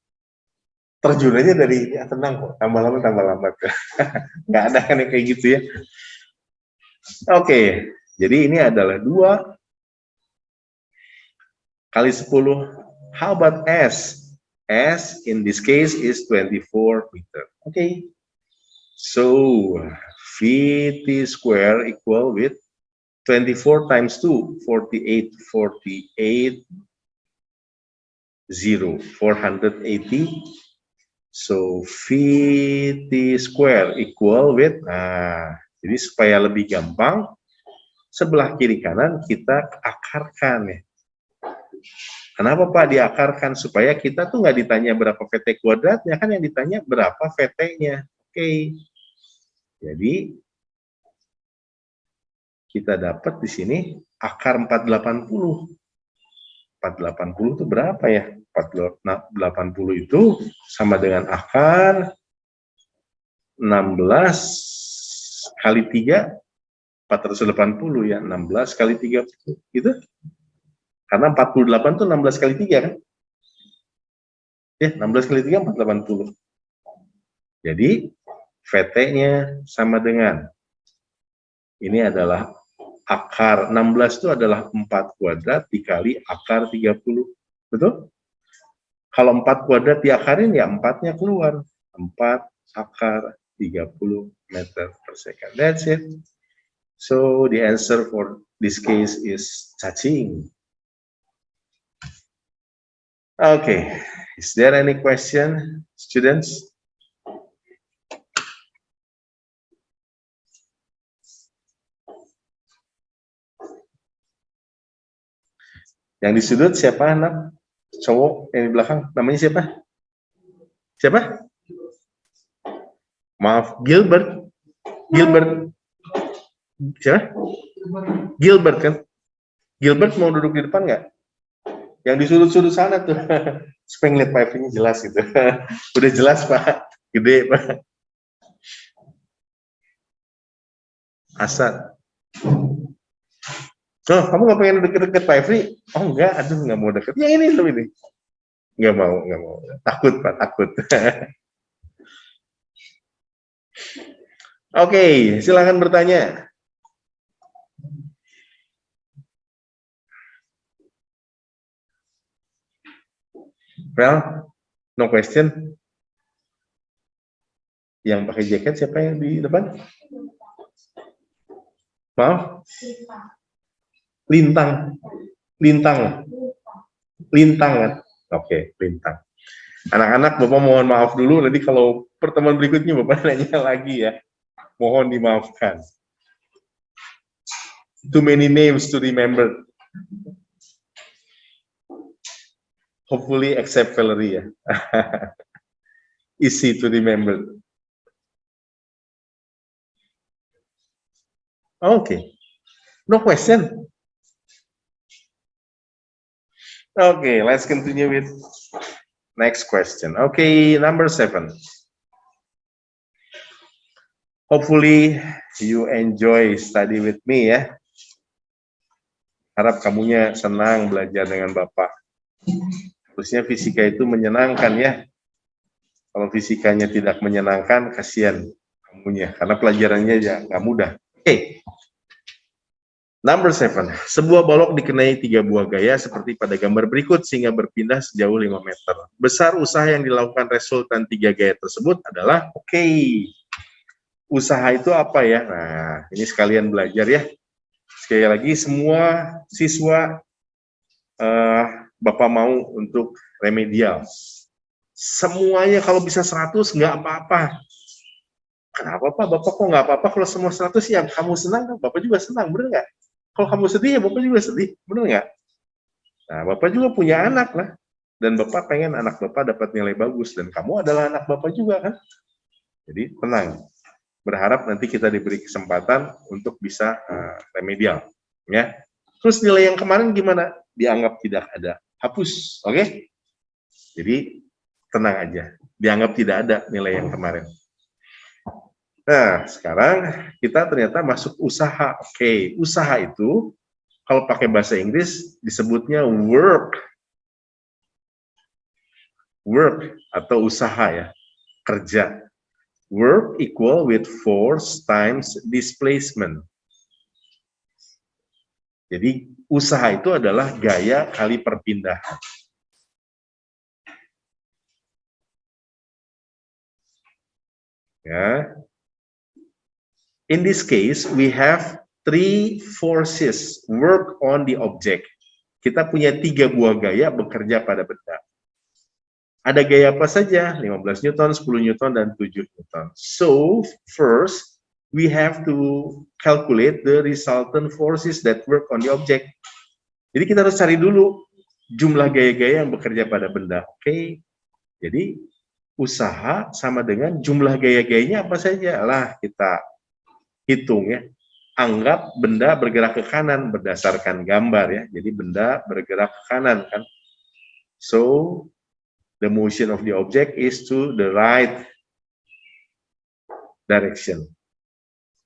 Terjun aja dari ya tenang kok, tambah lama. Nggak ada kan yang kayak gitu ya. Oke, jadi ini adalah 2 kali 10. How about S? S in this case is 24 meter. Okay, so VT square equal with 24 times 2, 48, 480. So VT square equal with, jadi supaya lebih gampang, sebelah kiri kanan kita akarkan ya. Kenapa Pak diakarkan? Supaya kita tuh nggak ditanya berapa VT kuadratnya, kan yang ditanya berapa VT-nya. Oke. Jadi kita dapat di sini akar 480. 480 itu berapa ya? 480 itu sama dengan akar 16 kali 3, 480 ya, 16 kali 30 gitu. Karena 48 itu 16 kali 3 kan? Ya, 16 kali 3, 480. Jadi, VT-nya sama dengan, ini adalah akar 16 itu adalah 4 kuadrat dikali akar 30. Betul? Kalau 4 kuadrat diakarin, ya 4-nya keluar. 4 akar 30 meter per second. That's it. So, the answer for this case is cacing. Okay, is there any question, students? Yang di sudut siapa anak? Cowok yang di belakang, namanya siapa? Siapa? Maaf, Gilbert. Gilbert. Siapa? Gilbert kan? Gilbert mau duduk di depan nggak? Yang di sudut-sudut sana tuh. Supaya ngeliat Pak Efri jelas gitu. Udah jelas Pak, gede Pak. Asad. Oh, kamu nggak pengen deket-deket Pak Efri? Oh enggak, aduh nggak mau deket. Yang ini loh ini. Nggak mau. Takut Pak, takut. Oke, silakan bertanya. Well, no question. Yang pakai jaket siapa yang di depan? Maaf? Lintang. Kan? Oke, Lintang. Anak-anak, Bapak mohon maaf dulu, nanti kalau pertemuan berikutnya Bapak nanya lagi ya. Mohon dimaafkan. Too many names to remember. Hopefully except Valeria. Easy to remember. Okay. No question. Okay, let's continue with next question. Okay, number 7. Hopefully you enjoy study with me ya. Harap kamunya senang belajar dengan Bapak. Harusnya fisika itu menyenangkan ya. Kalau fisikanya tidak menyenangkan, kasihan kamunya. Karena pelajarannya ya nggak mudah. Oke. Number 7. Sebuah balok dikenai 3 buah gaya seperti pada gambar berikut sehingga berpindah sejauh 5 meter. Besar usaha yang dilakukan resultan 3 gaya tersebut adalah, oke. Usaha itu apa ya? Nah, ini sekalian belajar ya. Sekali lagi, semua siswa Bapak mau untuk remedial. Semuanya kalau bisa 100 nggak apa-apa. Kenapa Pak? Bapak kok nggak apa-apa kalau semua 100 yang kamu senang, Bapak juga senang, bener nggak? Kalau kamu sedih ya Bapak juga sedih, bener nggak? Nah, Bapak juga punya anak lah. Dan Bapak pengen anak Bapak dapat nilai bagus. Dan kamu adalah anak Bapak juga kan? Jadi tenang. Berharap nanti kita diberi kesempatan untuk bisa remedial. Ya. Terus nilai yang kemarin gimana? Dianggap tidak ada. Hapus. Oke? Jadi tenang aja. Dianggap tidak ada nilai yang kemarin. Nah, sekarang kita ternyata masuk usaha. Oke, usaha itu kalau pakai bahasa Inggris disebutnya work. Work atau usaha ya, kerja. Work equal with force times displacement. Jadi usaha itu adalah gaya kali perpindahan. Ya. In this case, we have 3 forces work on the object. Kita punya 3 buah gaya bekerja pada benda. Ada gaya apa saja? 15 Newton, 10 Newton, dan 7 Newton. So, first, we have to calculate the resultant forces that work on the object. Jadi kita harus cari dulu jumlah gaya-gaya yang bekerja pada benda. Oke, jadi usaha sama dengan jumlah gaya-gayanya apa saja. Lah, kita hitung ya. Anggap benda bergerak ke kanan berdasarkan gambar ya. Jadi benda bergerak ke kanan kan. So, the motion of the object is to the right direction.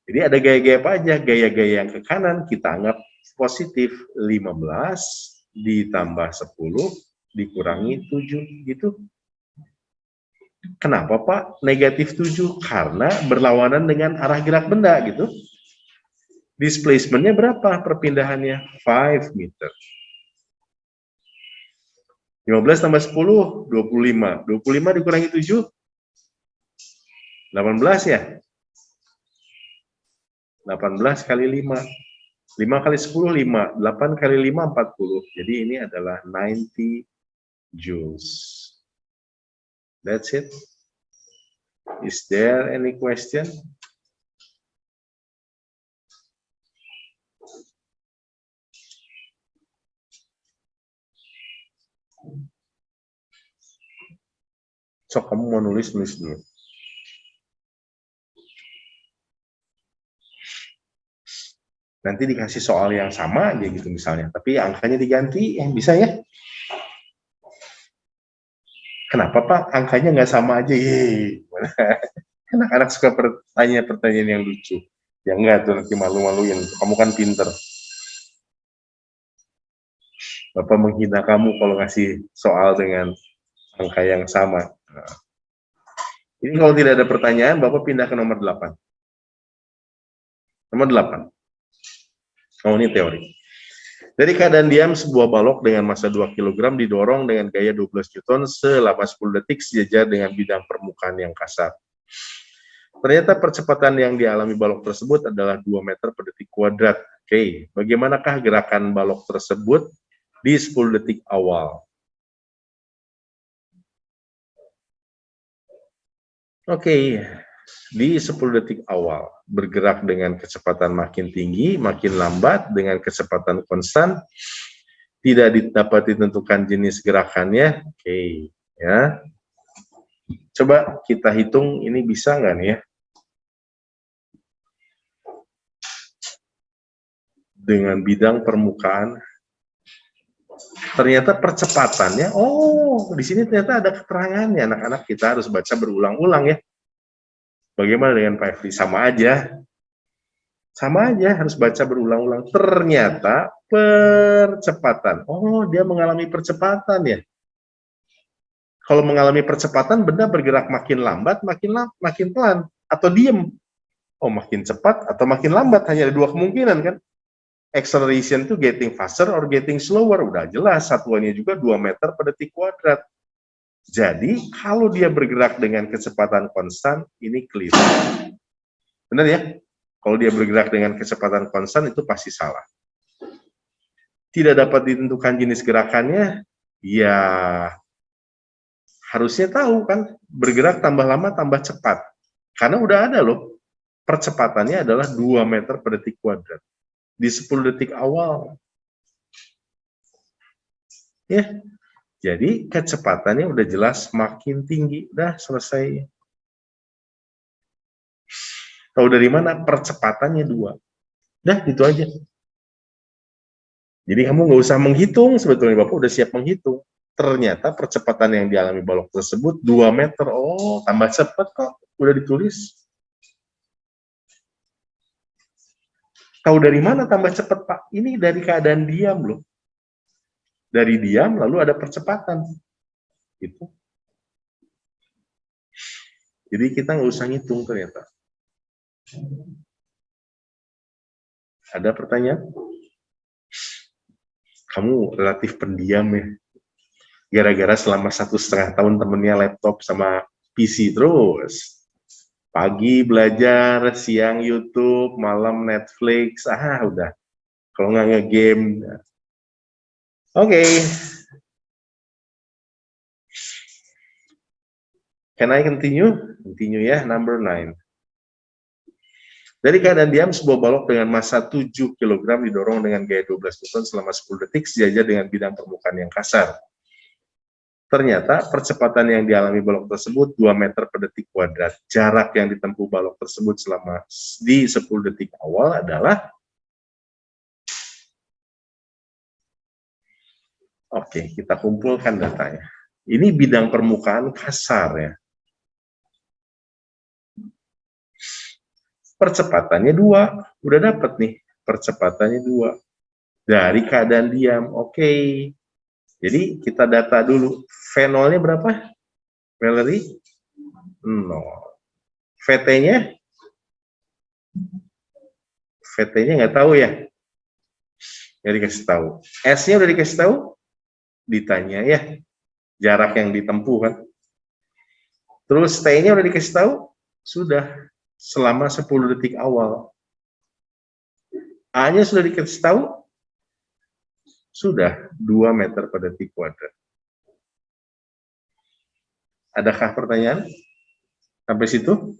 Jadi ada gaya-gaya apa aja? Gaya-gaya yang ke kanan kita anggap positif. 15 ditambah 10 dikurangi 7 gitu. Kenapa Pak negatif 7? Karena berlawanan dengan arah gerak benda gitu. Displacementnya berapa perpindahannya? 5 meter. 15 tambah 10, 25. 25 dikurangi 7, 18 ya? 18 kali 5. 5 kali 10, 5. 8 kali 5, 40. Jadi ini adalah 90 joules. That's it. Is there any question? So, kamu mau nulis dulu. Nanti dikasih soal yang sama aja gitu misalnya, tapi angkanya diganti, bisa ya? Kenapa Pak? Angkanya nggak sama aja? Anak-anak suka pertanyaan yang lucu. Ya enggak tuh, nanti malu-maluin. Kamu kan pinter. Bapak menghina kamu kalau ngasih soal dengan angka yang sama. Nah. Ini kalau tidak ada pertanyaan, Bapak pindah ke nomor 8. Nomor 8. Oh, ini teori. Dari keadaan diam, sebuah balok dengan massa 2 kg didorong dengan gaya 12 Newton selama 10 detik sejajar dengan bidang permukaan yang kasar. Ternyata percepatan yang dialami balok tersebut adalah 2 meter per detik kuadrat. Oke, bagaimanakah gerakan balok tersebut di 10 detik awal? Oke, di 10 detik awal, bergerak dengan kecepatan makin tinggi, makin lambat, dengan kecepatan konstan, tidak dapat ditentukan jenis gerakannya. Oke, ya. Coba kita hitung ini bisa nggak nih ya? Dengan bidang permukaan. Ternyata percepatannya, oh, di sini ternyata ada keterangannya. Anak-anak kita harus baca berulang-ulang ya. Bagaimana dengan Pak Efri? Sama aja. Sama aja, harus baca berulang-ulang. Ternyata percepatan. Oh, dia mengalami percepatan ya. Kalau mengalami percepatan, benda bergerak makin lambat, makin pelan, atau diem. Oh, makin cepat atau makin lambat, hanya ada dua kemungkinan kan. Acceleration itu getting faster or getting slower, udah jelas, satuannya juga 2 meter per detik kuadrat. Jadi, kalau dia bergerak dengan kecepatan konstan, ini clear. Benar ya? Kalau dia bergerak dengan kecepatan konstan, itu pasti salah. Tidak dapat ditentukan jenis gerakannya, ya harusnya tahu kan, bergerak tambah lama tambah cepat. Karena udah ada loh, percepatannya adalah 2 meter per detik kuadrat. Di 10 detik awal. Ya, jadi kecepatannya udah jelas makin tinggi. Udah selesai. Tahu dari mana? Percepatannya 2. Udah, gitu aja. Jadi kamu nggak usah menghitung, sebetulnya Bapak udah siap menghitung. Ternyata percepatan yang dialami balok tersebut 2 meter. Oh, tambah cepat kok. Udah ditulis. Tahu dari mana tambah cepat, Pak? Ini dari keadaan diam loh. Dari diam lalu ada percepatan. Gitu. Jadi kita nggak usah ngitung ternyata. Ada pertanyaan? Kamu relatif pendiam ya. Gara-gara selama 1,5 tahun temennya laptop sama PC terus. Pagi belajar, siang YouTube, malam Netflix, udah. Kalau nggak nge-game. Oke. Can I continue? Continue ya, number 9. Dari keadaan diam, sebuah balok dengan massa 7 kg didorong dengan gaya 12 Newton selama 10 detik sejajar dengan bidang permukaan yang kasar. Ternyata percepatan yang dialami balok tersebut 2 meter per detik kuadrat. Jarak yang ditempuh balok tersebut selama di 10 detik awal adalah, oke, kita kumpulkan datanya. Ini bidang permukaan kasar ya. Percepatannya 2, udah dapat nih. Percepatannya 2. Dari keadaan diam, oke. Jadi kita data dulu. V0-nya berapa? Valerie? 0. VT-nya? VT-nya nggak tahu ya? Nggak dikasih tahu. S-nya udah dikasih tahu? Ditanya ya. Jarak yang ditempuh kan. Terus T-nya udah dikasih tahu? Sudah. Selama 10 detik awal. A-nya sudah dikasih tahu? Sudah. 2 meter per detik kuadrat. Adakah pertanyaan? Sampai situ?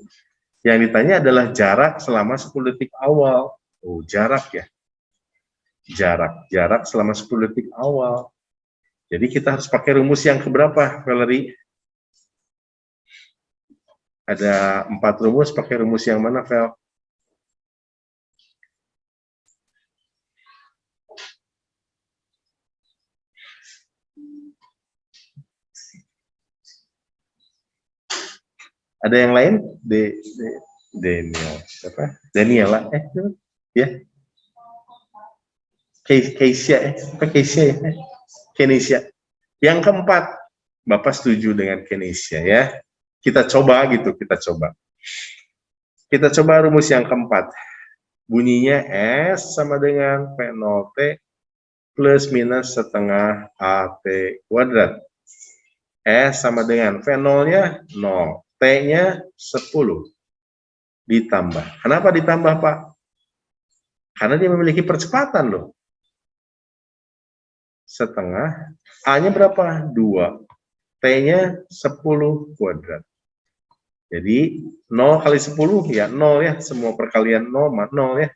Yang ditanya adalah jarak selama 10 detik awal. Oh, jarak ya. Jarak selama 10 detik awal. Jadi kita harus pakai rumus yang keberapa, Valerie? Ada 4 rumus, pakai rumus yang mana, Vel? Ada yang lain? Daniel, apa? Daniela, ya. Keisha, apa Keisha ya? Kenisha. Yang keempat, Bapak setuju dengan Kenisha ya. Kita coba gitu, kita coba. Kita coba rumus yang keempat. Bunyinya S sama dengan P0T plus minus setengah AT kuadrat. S sama dengan V0-nya 0, T-nya 10. Ditambah. Kenapa ditambah, Pak? Karena dia memiliki percepatan loh. Setengah. A-nya berapa? 2. T-nya 10 kuadrat. Jadi 0 kali 10 ya 0 ya, semua perkalian 0 ya.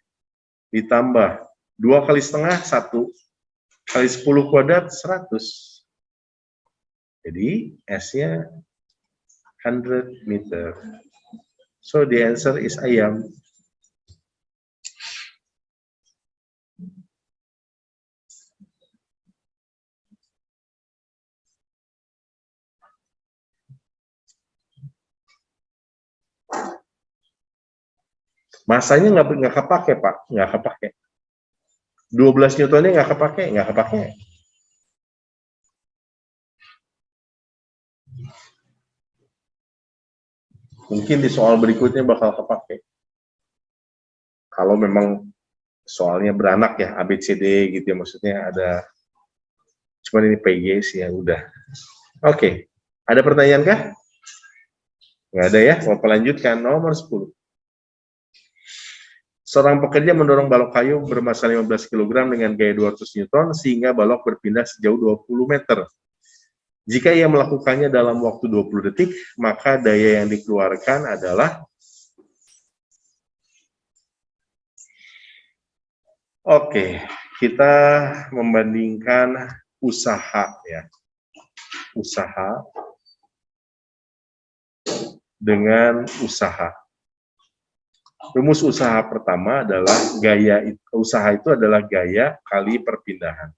Ditambah 2 kali setengah 1 kali 10 kuadrat 100. Jadi S-nya 100 meter. So the answer is ayam. Masanya nggak kepake, Pak, nggak kepake. 12 Newtonnya nggak kepake. Mungkin di soal berikutnya bakal kepake. Kalau memang soalnya beranak ya, ABCD gitu ya, maksudnya ada, cuman ini PG sih ya udah. Oke, ada pertanyaan kah? Nggak ada ya, mau lanjutkan nomor 10. Seorang pekerja mendorong balok kayu bermassa 15 kg dengan gaya 200 Newton sehingga balok berpindah sejauh 20 meter. Jika ia melakukannya dalam waktu 20 detik, maka daya yang dikeluarkan adalah... Oke, kita membandingkan usaha ya. Usaha dengan usaha. Rumus usaha pertama adalah usaha itu adalah gaya kali perpindahan.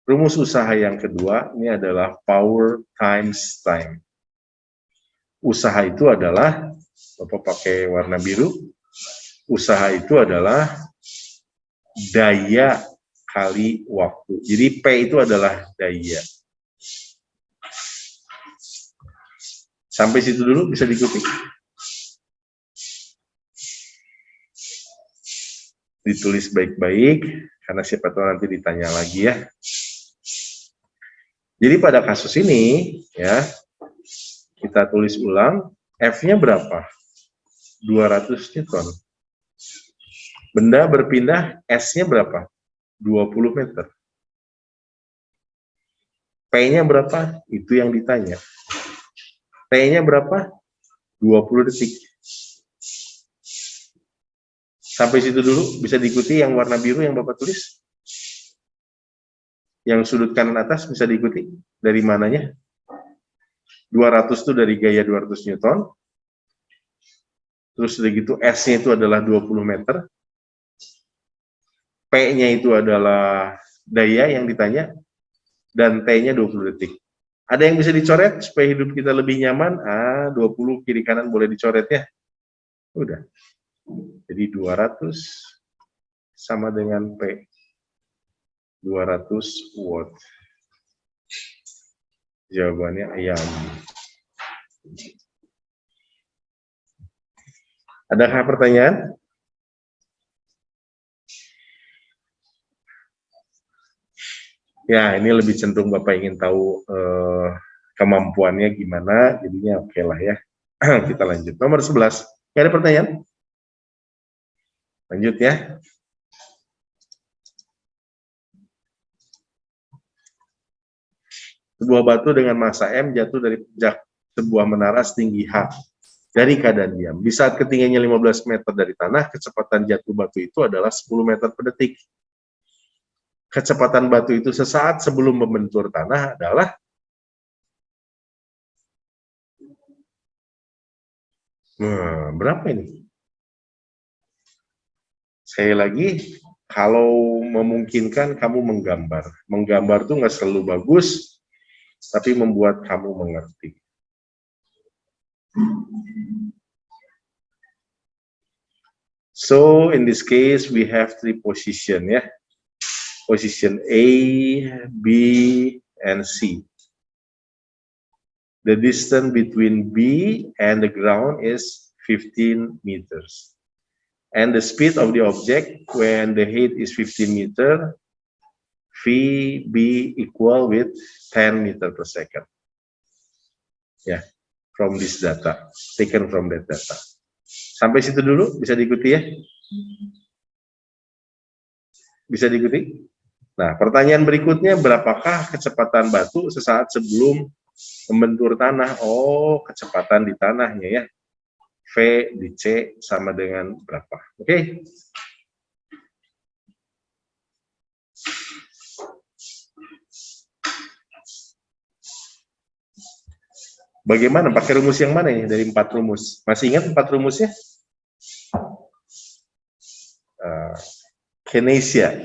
Rumus usaha yang kedua ini adalah power times time. Usaha itu adalah, Bapak pakai warna biru, usaha itu adalah daya kali waktu. Jadi P itu adalah daya. Sampai situ dulu bisa diikuti. Ditulis baik-baik, karena siapa tahu nanti ditanya lagi ya. Jadi pada kasus ini, ya, kita tulis ulang, F-nya berapa? 200 Newton. Benda berpindah, S-nya berapa? 20 meter. P-nya berapa? Itu yang ditanya. T-nya berapa? 20 detik. Sampai situ dulu, bisa diikuti yang warna biru yang Bapak tulis. Yang sudut kanan atas bisa diikuti. Dari mananya? 200 itu dari gaya 200 Newton. Terus udah gitu, S-nya itu adalah 20 meter. P-nya itu adalah daya yang ditanya. Dan T-nya 20 detik. Ada yang bisa dicoret supaya hidup kita lebih nyaman? 20 kiri kanan boleh dicoret ya. Udah. Jadi 200 sama dengan P. 200 watt. Jawabannya ayam. Adakah pertanyaan? Ya, ini lebih cenderung Bapak ingin tahu kemampuannya gimana, jadinya oke lah ya. Kita lanjut. Nomor 11. Nggak ada pertanyaan? Lanjut ya. Sebuah batu dengan massa M jatuh dari sebuah menara setinggi H dari keadaan diam. Di saat ketinggiannya 15 meter dari tanah, kecepatan jatuh batu itu adalah 10 meter per detik. Kecepatan batu itu sesaat sebelum membentur tanah adalah berapa ini? Sekali lagi, kalau memungkinkan kamu menggambar. Menggambar tuh nggak selalu bagus, tapi membuat kamu mengerti. So in this case we have 3 position ya. Position A, B, and C. The distance between B and the ground is 15 meters. And the speed of the object when the height is 15 meter, VB equal with 10 meter per second. Ya, from this data, taken from that data. Sampai situ dulu, bisa diikuti ya? Bisa diikuti? Nah, pertanyaan berikutnya, berapakah kecepatan batu sesaat sebelum Membentur tanah. Oh, kecepatan di tanahnya ya. V di C sama dengan berapa? Oke. Bagaimana? Pakai rumus yang mana ini dari 4 rumus? Masih ingat 4 rumusnya? Kinesia.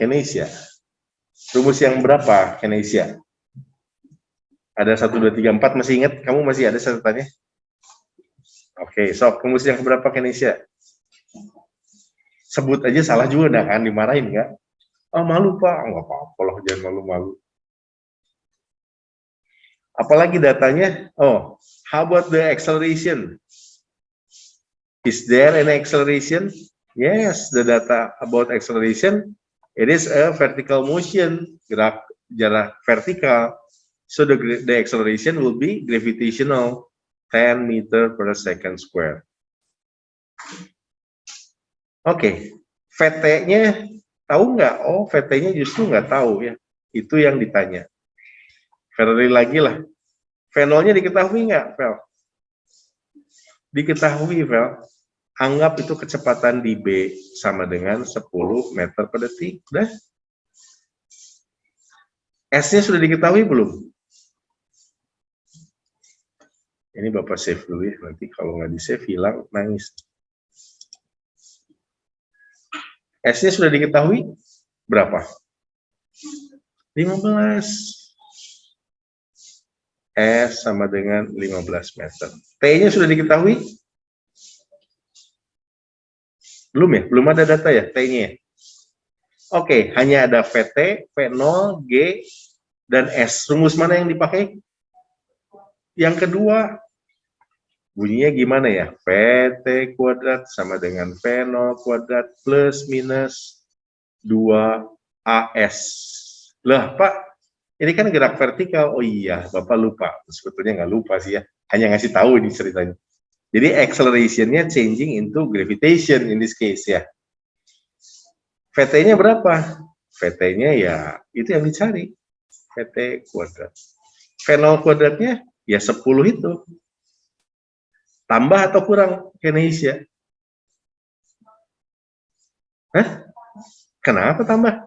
Rumus yang berapa kinesia? Ada 1, 2, 3, 4, masih ingat? Kamu masih ada catatannya? Oke, sok rumus yang berapa kinesia? Sebut aja salah juga dah kan, dimarahin nggak? Oh malu Pak, nggak apa-apa lah, jangan malu-malu. Apalagi datanya? Oh, how about the acceleration? Is there an acceleration? Yes, the data about acceleration, it is a vertical motion, gerak jarak vertikal. So the acceleration will be gravitational, 10 meter per second square. Oke, VT-nya tahu nggak? Oh, VT-nya justru nggak tahu ya. Itu yang ditanya. Ferrari lagi lah. V0-nya diketahui nggak, Vel? Diketahui, Vel. Anggap itu kecepatan di B sama dengan 10 meter per detik. Udah. S-nya sudah diketahui belum? Ini Bapak save dulu ya. Nanti kalau nggak di-save hilang, nangis. S-nya sudah diketahui? Berapa? 15. S sama dengan 15 meter. T-nya sudah diketahui? Belum ya? Belum ada data ya T-nya? Oke, hanya ada VT, V0, G, dan S. Rumus mana yang dipakai? Yang kedua. Bunyinya gimana ya? VT kuadrat sama dengan V0 kuadrat plus minus 2AS. Lah, Pak, ini kan gerak vertikal. Oh iya, Bapak lupa. Sebetulnya nggak lupa sih ya. Hanya ngasih tahu ini ceritanya. Jadi acceleration-nya changing into gravitation in this case ya. VT-nya berapa? VT-nya ya itu yang dicari. VT kuadrat. V0 kuadratnya ya 10 itu. Tambah atau kurang kinesia? Hah? Kenapa tambah?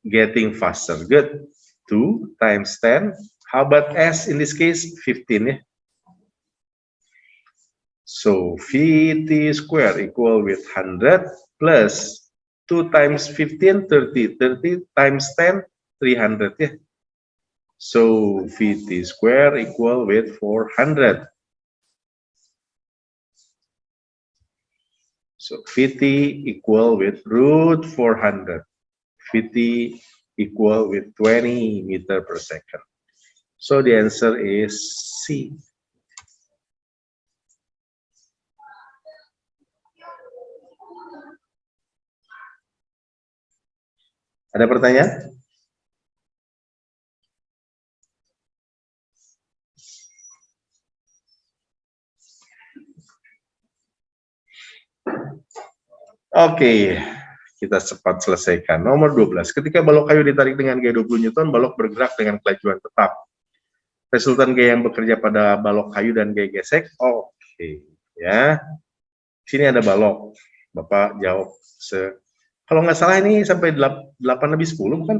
Getting faster. Good. 2 times 10. How about S in this case? 15 ya. So VT square equal with 100 plus 2 times 15, 30. 30 times 10, 300 ya. So VT square equal with 400. So VT equal with root 400. VT equal with 20 meter per second. So the answer is C. Ada pertanyaan? Oke, kita cepat selesaikan. Nomor 12. Ketika balok kayu ditarik dengan gaya 20 Newton, balok bergerak dengan kelajuan tetap. Resultan gaya yang bekerja pada balok kayu dan gaya gesek. Oke, ya. Sini ada balok. Bapak jawab kalau nggak salah ini sampai 8 lebih 10 kan?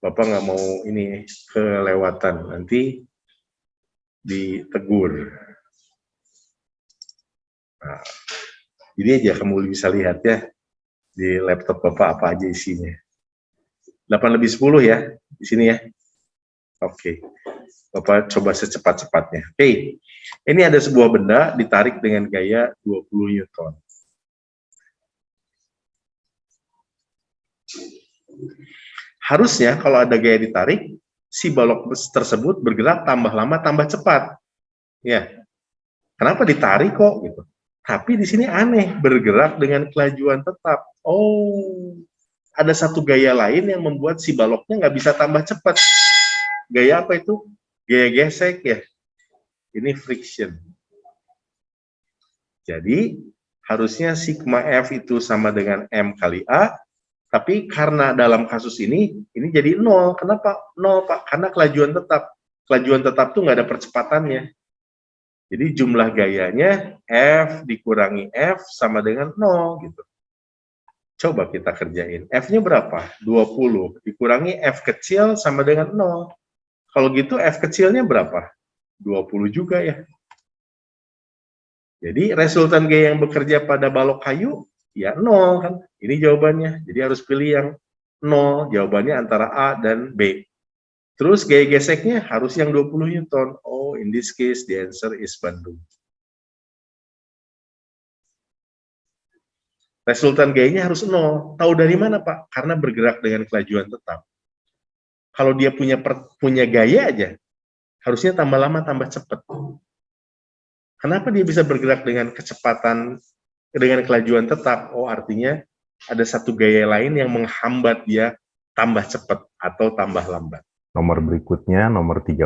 Bapak nggak mau ini kelewatan, nanti ditegur. Nah, ini aja kamu bisa lihat ya di laptop Bapak apa aja isinya. 8 lebih 10 ya di sini ya. Oke. Bapak coba secepat-cepatnya. Oke. Ini ada sebuah benda ditarik dengan gaya 20 Newton. Harusnya kalau ada gaya ditarik, si balok tersebut bergerak tambah lama tambah cepat. Ya. Kenapa ditarik kok gitu? Tapi di sini aneh, bergerak dengan kelajuan tetap. Oh, ada satu gaya lain yang membuat si baloknya nggak bisa tambah cepat. Gaya apa itu? Gaya gesek ya. Ini friction. Jadi harusnya sigma F itu sama dengan M kali A, Tapi karena dalam kasus ini jadi 0. Kenapa 0, Pak? Karena kelajuan tetap. Kelajuan tetap tuh nggak ada percepatannya. Jadi jumlah gayanya F dikurangi F sama dengan 0 gitu. Coba kita kerjain. F-nya berapa? 20. Dikurangi F kecil sama dengan 0. Kalau gitu F kecilnya berapa? 20 juga ya. Jadi resultan G yang bekerja pada balok kayu ya 0 kan. Ini jawabannya. Jadi harus pilih yang 0. Jawabannya antara A dan B. Terus gaya geseknya harus yang 20 Newton. Oh, in this case the answer is Bandung. Resultan gayanya harus 0. Tahu dari mana, Pak? Karena bergerak dengan kelajuan tetap. Kalau dia punya gaya aja, harusnya tambah lama tambah cepat. Kenapa dia bisa bergerak dengan kecepatan, dengan kelajuan tetap? Oh, artinya ada satu gaya lain yang menghambat dia tambah cepat atau tambah lambat. Nomor berikutnya, nomor 13.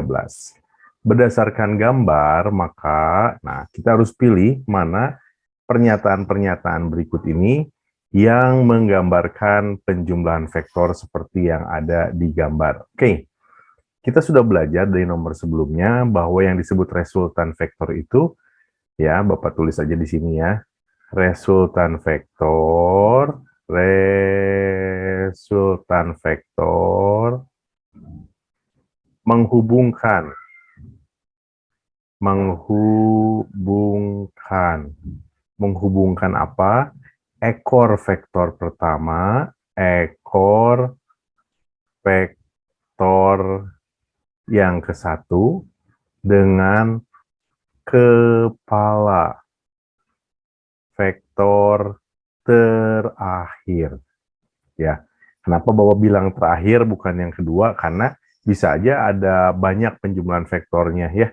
Berdasarkan gambar, maka kita harus pilih mana pernyataan-pernyataan berikut ini yang menggambarkan penjumlahan vektor seperti yang ada di gambar. Oke, kita sudah belajar dari nomor sebelumnya bahwa yang disebut resultan vektor itu, ya, Bapak tulis aja di sini ya, resultan vektor menghubungkan apa? Ekor vektor pertama, ekor vektor yang ke-1 dengan kepala vektor terakhir. Ya, kenapa Bapak bilang terakhir bukan yang kedua? Karena bisa aja ada banyak penjumlahan vektornya ya.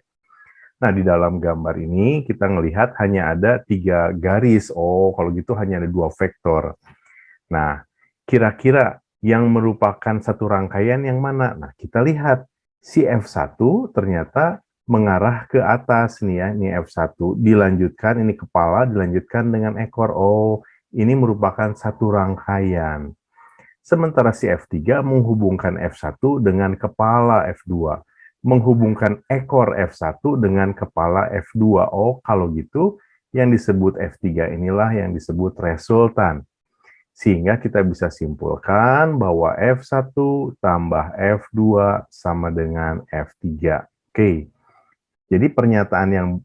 Nah, di dalam gambar ini kita melihat hanya ada 3 garis. Oh, kalau gitu hanya ada 2 vektor. Nah, kira-kira yang merupakan satu rangkaian yang mana? Nah, kita lihat si F1 ternyata mengarah ke atas nih ya. Ini F1 dilanjutkan, ini kepala dilanjutkan dengan ekor. Oh, ini merupakan satu rangkaian. Sementara si F3 menghubungkan F1 dengan kepala F2. Menghubungkan ekor F1 dengan kepala F2. Oh, kalau gitu, yang disebut F3 inilah yang disebut resultan. Sehingga kita bisa simpulkan bahwa F1 tambah F2 sama dengan F3. Oke, jadi pernyataan yang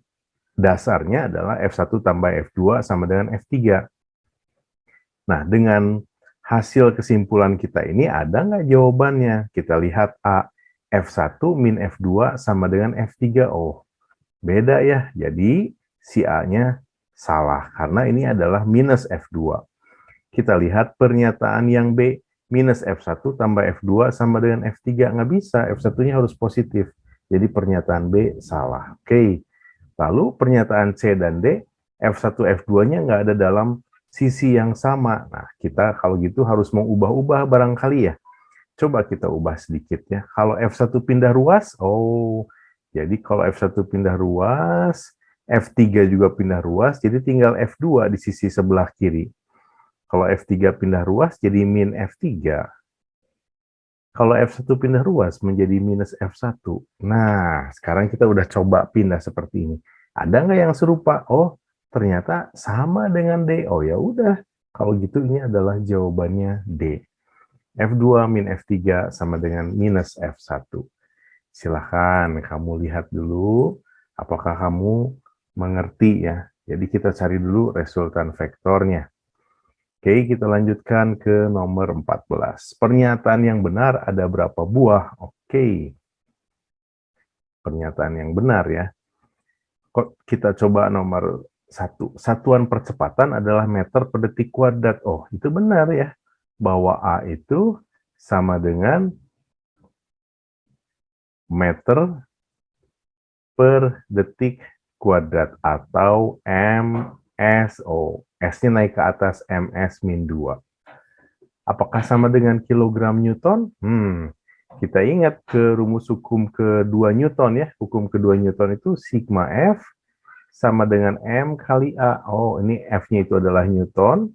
dasarnya adalah F1 tambah F2 sama dengan F3. Nah, dengan hasil kesimpulan kita ini ada nggak jawabannya? Kita lihat A. F1 min F2 sama dengan F3. Oh, beda ya. Jadi si A-nya salah karena ini adalah minus F2. Kita lihat pernyataan yang B. Minus F1 tambah F2 sama dengan F3. Nggak bisa, F1-nya harus positif. Jadi pernyataan B salah. Oke. Lalu pernyataan C dan D, F1, F2-nya nggak ada dalam sisi yang sama. Nah, kita kalau gitu harus mengubah-ubah barangkali ya. Coba kita ubah sedikit ya. Kalau F1 pindah ruas, oh, jadi kalau F1 pindah ruas, F3 juga pindah ruas, jadi tinggal F2 di sisi sebelah kiri. Kalau F3 pindah ruas, jadi min F3. Kalau F1 pindah ruas, menjadi minus F1. Nah, sekarang kita udah coba pindah seperti ini. Ada nggak yang serupa? Oh, ternyata sama dengan D. Oh, ya udah. Kalau gitu ini adalah jawabannya D. F2 min F3 sama dengan minus F1. Silahkan kamu lihat dulu apakah kamu mengerti ya. Jadi kita cari dulu resultan vektornya. Oke, kita lanjutkan ke nomor 14. Pernyataan yang benar ada berapa buah? Oke. Pernyataan yang benar ya. Kita coba nomor 1. Satuan percepatan adalah meter per detik kuadrat. Oh, itu benar ya. Bahwa A itu sama dengan meter per detik kuadrat atau MSO. S-nya naik ke atas MS min 2. Apakah sama dengan kilogram Newton? Kita ingat ke rumus hukum kedua Newton ya. Hukum kedua Newton itu sigma F sama dengan M kali A. Oh, ini F-nya itu adalah Newton.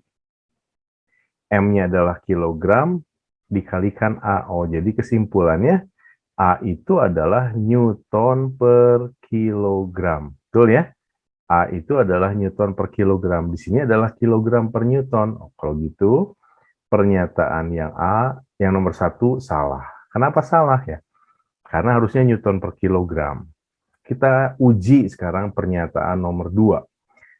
M-nya adalah kilogram, dikalikan A. Oh, jadi kesimpulannya A itu adalah Newton per kilogram. Betul ya? A itu adalah Newton per kilogram. Di sini adalah kilogram per Newton. Oh, kalau gitu, pernyataan yang A, yang nomor 1 salah. Kenapa salah ya? Karena harusnya Newton per kilogram. Kita uji sekarang pernyataan nomor 2.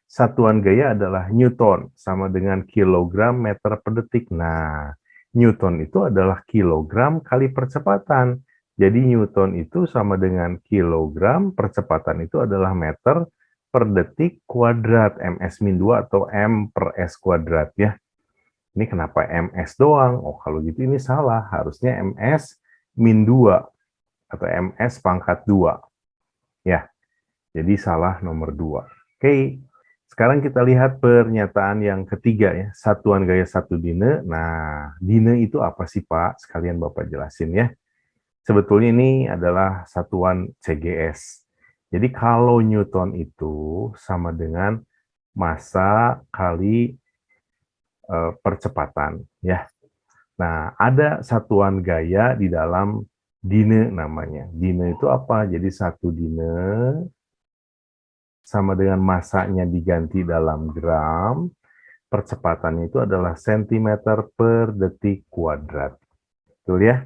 Satuan gaya adalah Newton, sama dengan kilogram meter per detik. Nah, Newton itu adalah kilogram kali percepatan. Jadi Newton itu sama dengan kilogram, percepatan itu adalah meter per detik kuadrat, ms-2 atau m per s kuadrat ya. Ini kenapa ms doang? Oh, kalau gitu ini salah. Harusnya ms-2 atau ms pangkat 2. Ya, jadi salah nomor 2. Oke, sekarang kita lihat pernyataan yang ketiga ya. Satuan gaya 1 dine. Nah, dine itu apa sih Pak? Sekalian Bapak jelasin ya. Sebetulnya ini adalah satuan CGS. Jadi kalau Newton itu sama dengan massa kali percepatan ya. Nah, ada satuan gaya di dalam dine namanya. Dine itu apa? Jadi 1 dine sama dengan massanya diganti dalam gram, percepatannya itu adalah sentimeter per detik kuadrat. Betul ya?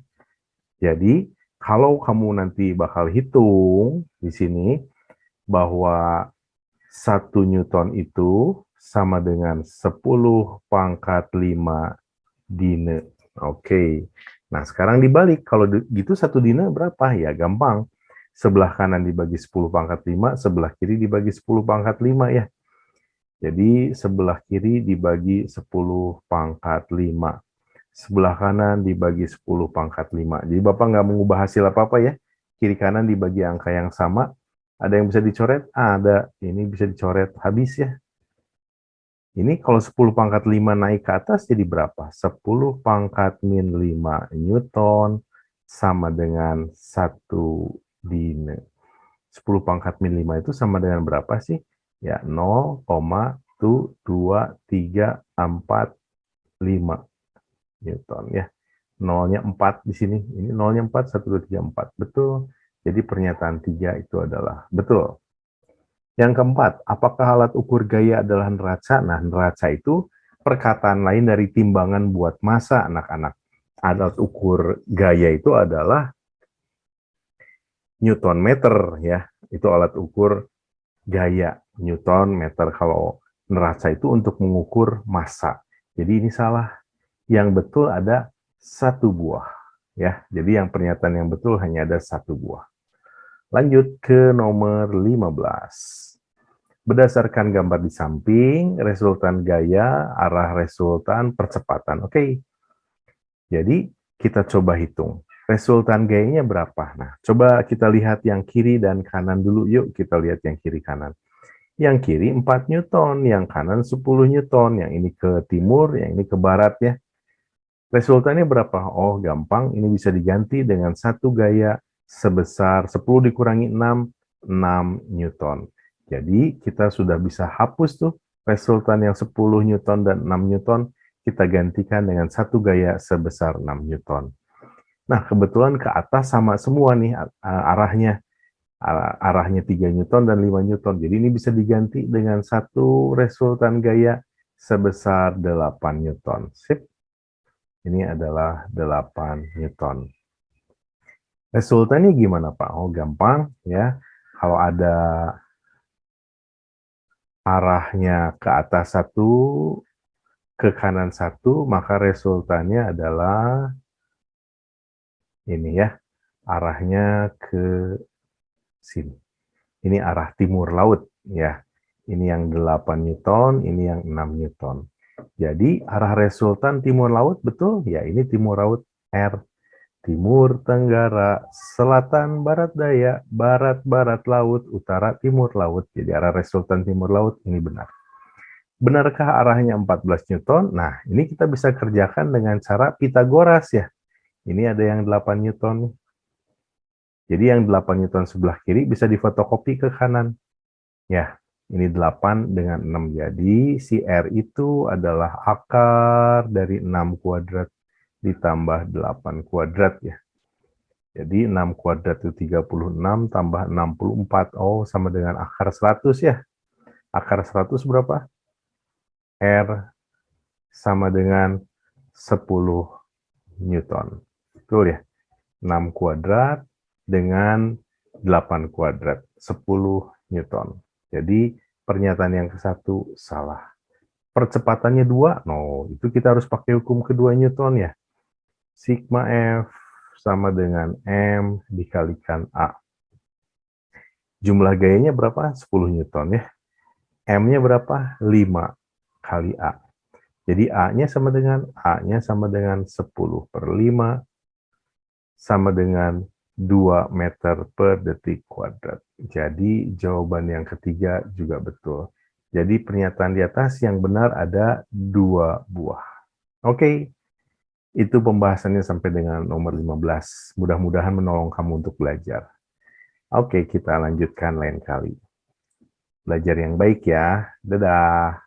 Jadi, kalau kamu nanti bakal hitung di sini bahwa 1 Newton itu sama dengan 10 pangkat 5 dine. Oke. Nah, sekarang dibalik. Kalau gitu 1 dine berapa? Ya, gampang. Sebelah kanan dibagi 10 pangkat 5, sebelah kiri dibagi 10 pangkat 5 ya. Jadi, sebelah kiri dibagi 10 pangkat 5. Sebelah kanan dibagi 10 pangkat 5. Jadi, Bapak nggak mengubah hasil apa-apa ya. Kiri kanan dibagi angka yang sama. Ada yang bisa dicoret? Ada. Ini bisa dicoret. Habis ya. Ini kalau 10 pangkat 5 naik ke atas jadi berapa? 10 pangkat min 5 Newton sama dengan 1 dine. 10 pangkat min 5 itu sama dengan berapa sih? Ya, 0,2345 Newton ya. Nolnya 4 di sini. Ini nolnya 4, 1, 2, 3, 4. Betul. Jadi pernyataan 3 itu adalah betul. Yang keempat, apakah alat ukur gaya adalah neraca? Nah, neraca itu perkataan lain dari timbangan buat massa, anak-anak. Alat ukur gaya itu adalah Newton meter ya. Itu alat ukur gaya, Newton meter. Kalau neraca itu untuk mengukur massa. Jadi ini salah. Yang betul ada 1 buah ya. Jadi yang pernyataan yang betul hanya ada 1 buah. Lanjut ke nomor 15. Berdasarkan gambar di samping, resultan gaya, arah resultan, percepatan. Oke. Jadi kita coba hitung. Resultan gayanya berapa? Nah, coba kita lihat yang kiri dan kanan dulu. Yuk kita lihat yang kiri kanan. Yang kiri 4 Newton, yang kanan 10 Newton, yang ini ke timur, yang ini ke barat ya. Resultannya berapa? Oh, gampang. Ini bisa diganti dengan 1 gaya sebesar 10 dikurangi 6, 6 Newton. Jadi, kita sudah bisa hapus tuh resultan yang 10 Newton dan 6 Newton, kita gantikan dengan 1 gaya sebesar 6 Newton. Nah, kebetulan ke atas sama semua nih arahnya. Arahnya 3 Newton dan 5 Newton. Jadi, ini bisa diganti dengan 1 resultan gaya sebesar 8 Newton. Sip. Ini adalah 8 Newton. Resultannya gimana Pak? Oh gampang ya. Kalau ada arahnya ke atas 1, ke kanan 1, maka resultannya adalah ini ya. Arahnya ke sini. Ini arah timur laut ya. Ini yang 8 Newton, ini yang 6 Newton. Jadi arah resultan timur laut betul? Ya ini timur laut R. Timur tenggara, selatan barat daya, barat barat laut, utara timur laut. Jadi arah resultan timur laut ini benar. Benarkah arahnya 14 Newton? Nah, ini kita bisa kerjakan dengan cara Pitagoras ya. Ini ada yang 8 Newton. Jadi yang 8 Newton sebelah kiri bisa difotokopi ke kanan. Ya, Ini 8 dengan 6. Jadi si R itu adalah akar dari 6 kuadrat ditambah 8 kuadrat ya. Jadi 6 kuadrat itu 36 tambah 64. Oh, sama dengan akar 100 ya. Akar 100 berapa? R sama dengan 10 Newton. Betul ya? 6 kuadrat dengan 8 kuadrat. 10 Newton. Jadi pernyataan yang ke-1 salah. Percepatannya 2, no, itu kita harus pakai hukum kedua Newton ya. Sigma F sama dengan M dikalikan A. Jumlah gayanya berapa? 10 Newton ya. M-nya berapa? 5 kali A. Jadi A-nya sama dengan 10 per 5 sama dengan 2 meter per detik kuadrat. Jadi jawaban yang ketiga juga betul. Jadi pernyataan di atas yang benar ada 2 buah. Oke, itu pembahasannya sampai dengan nomor 15. Mudah-mudahan menolong kamu untuk belajar. Oke, kita lanjutkan lain kali. Belajar yang baik ya. Dadah.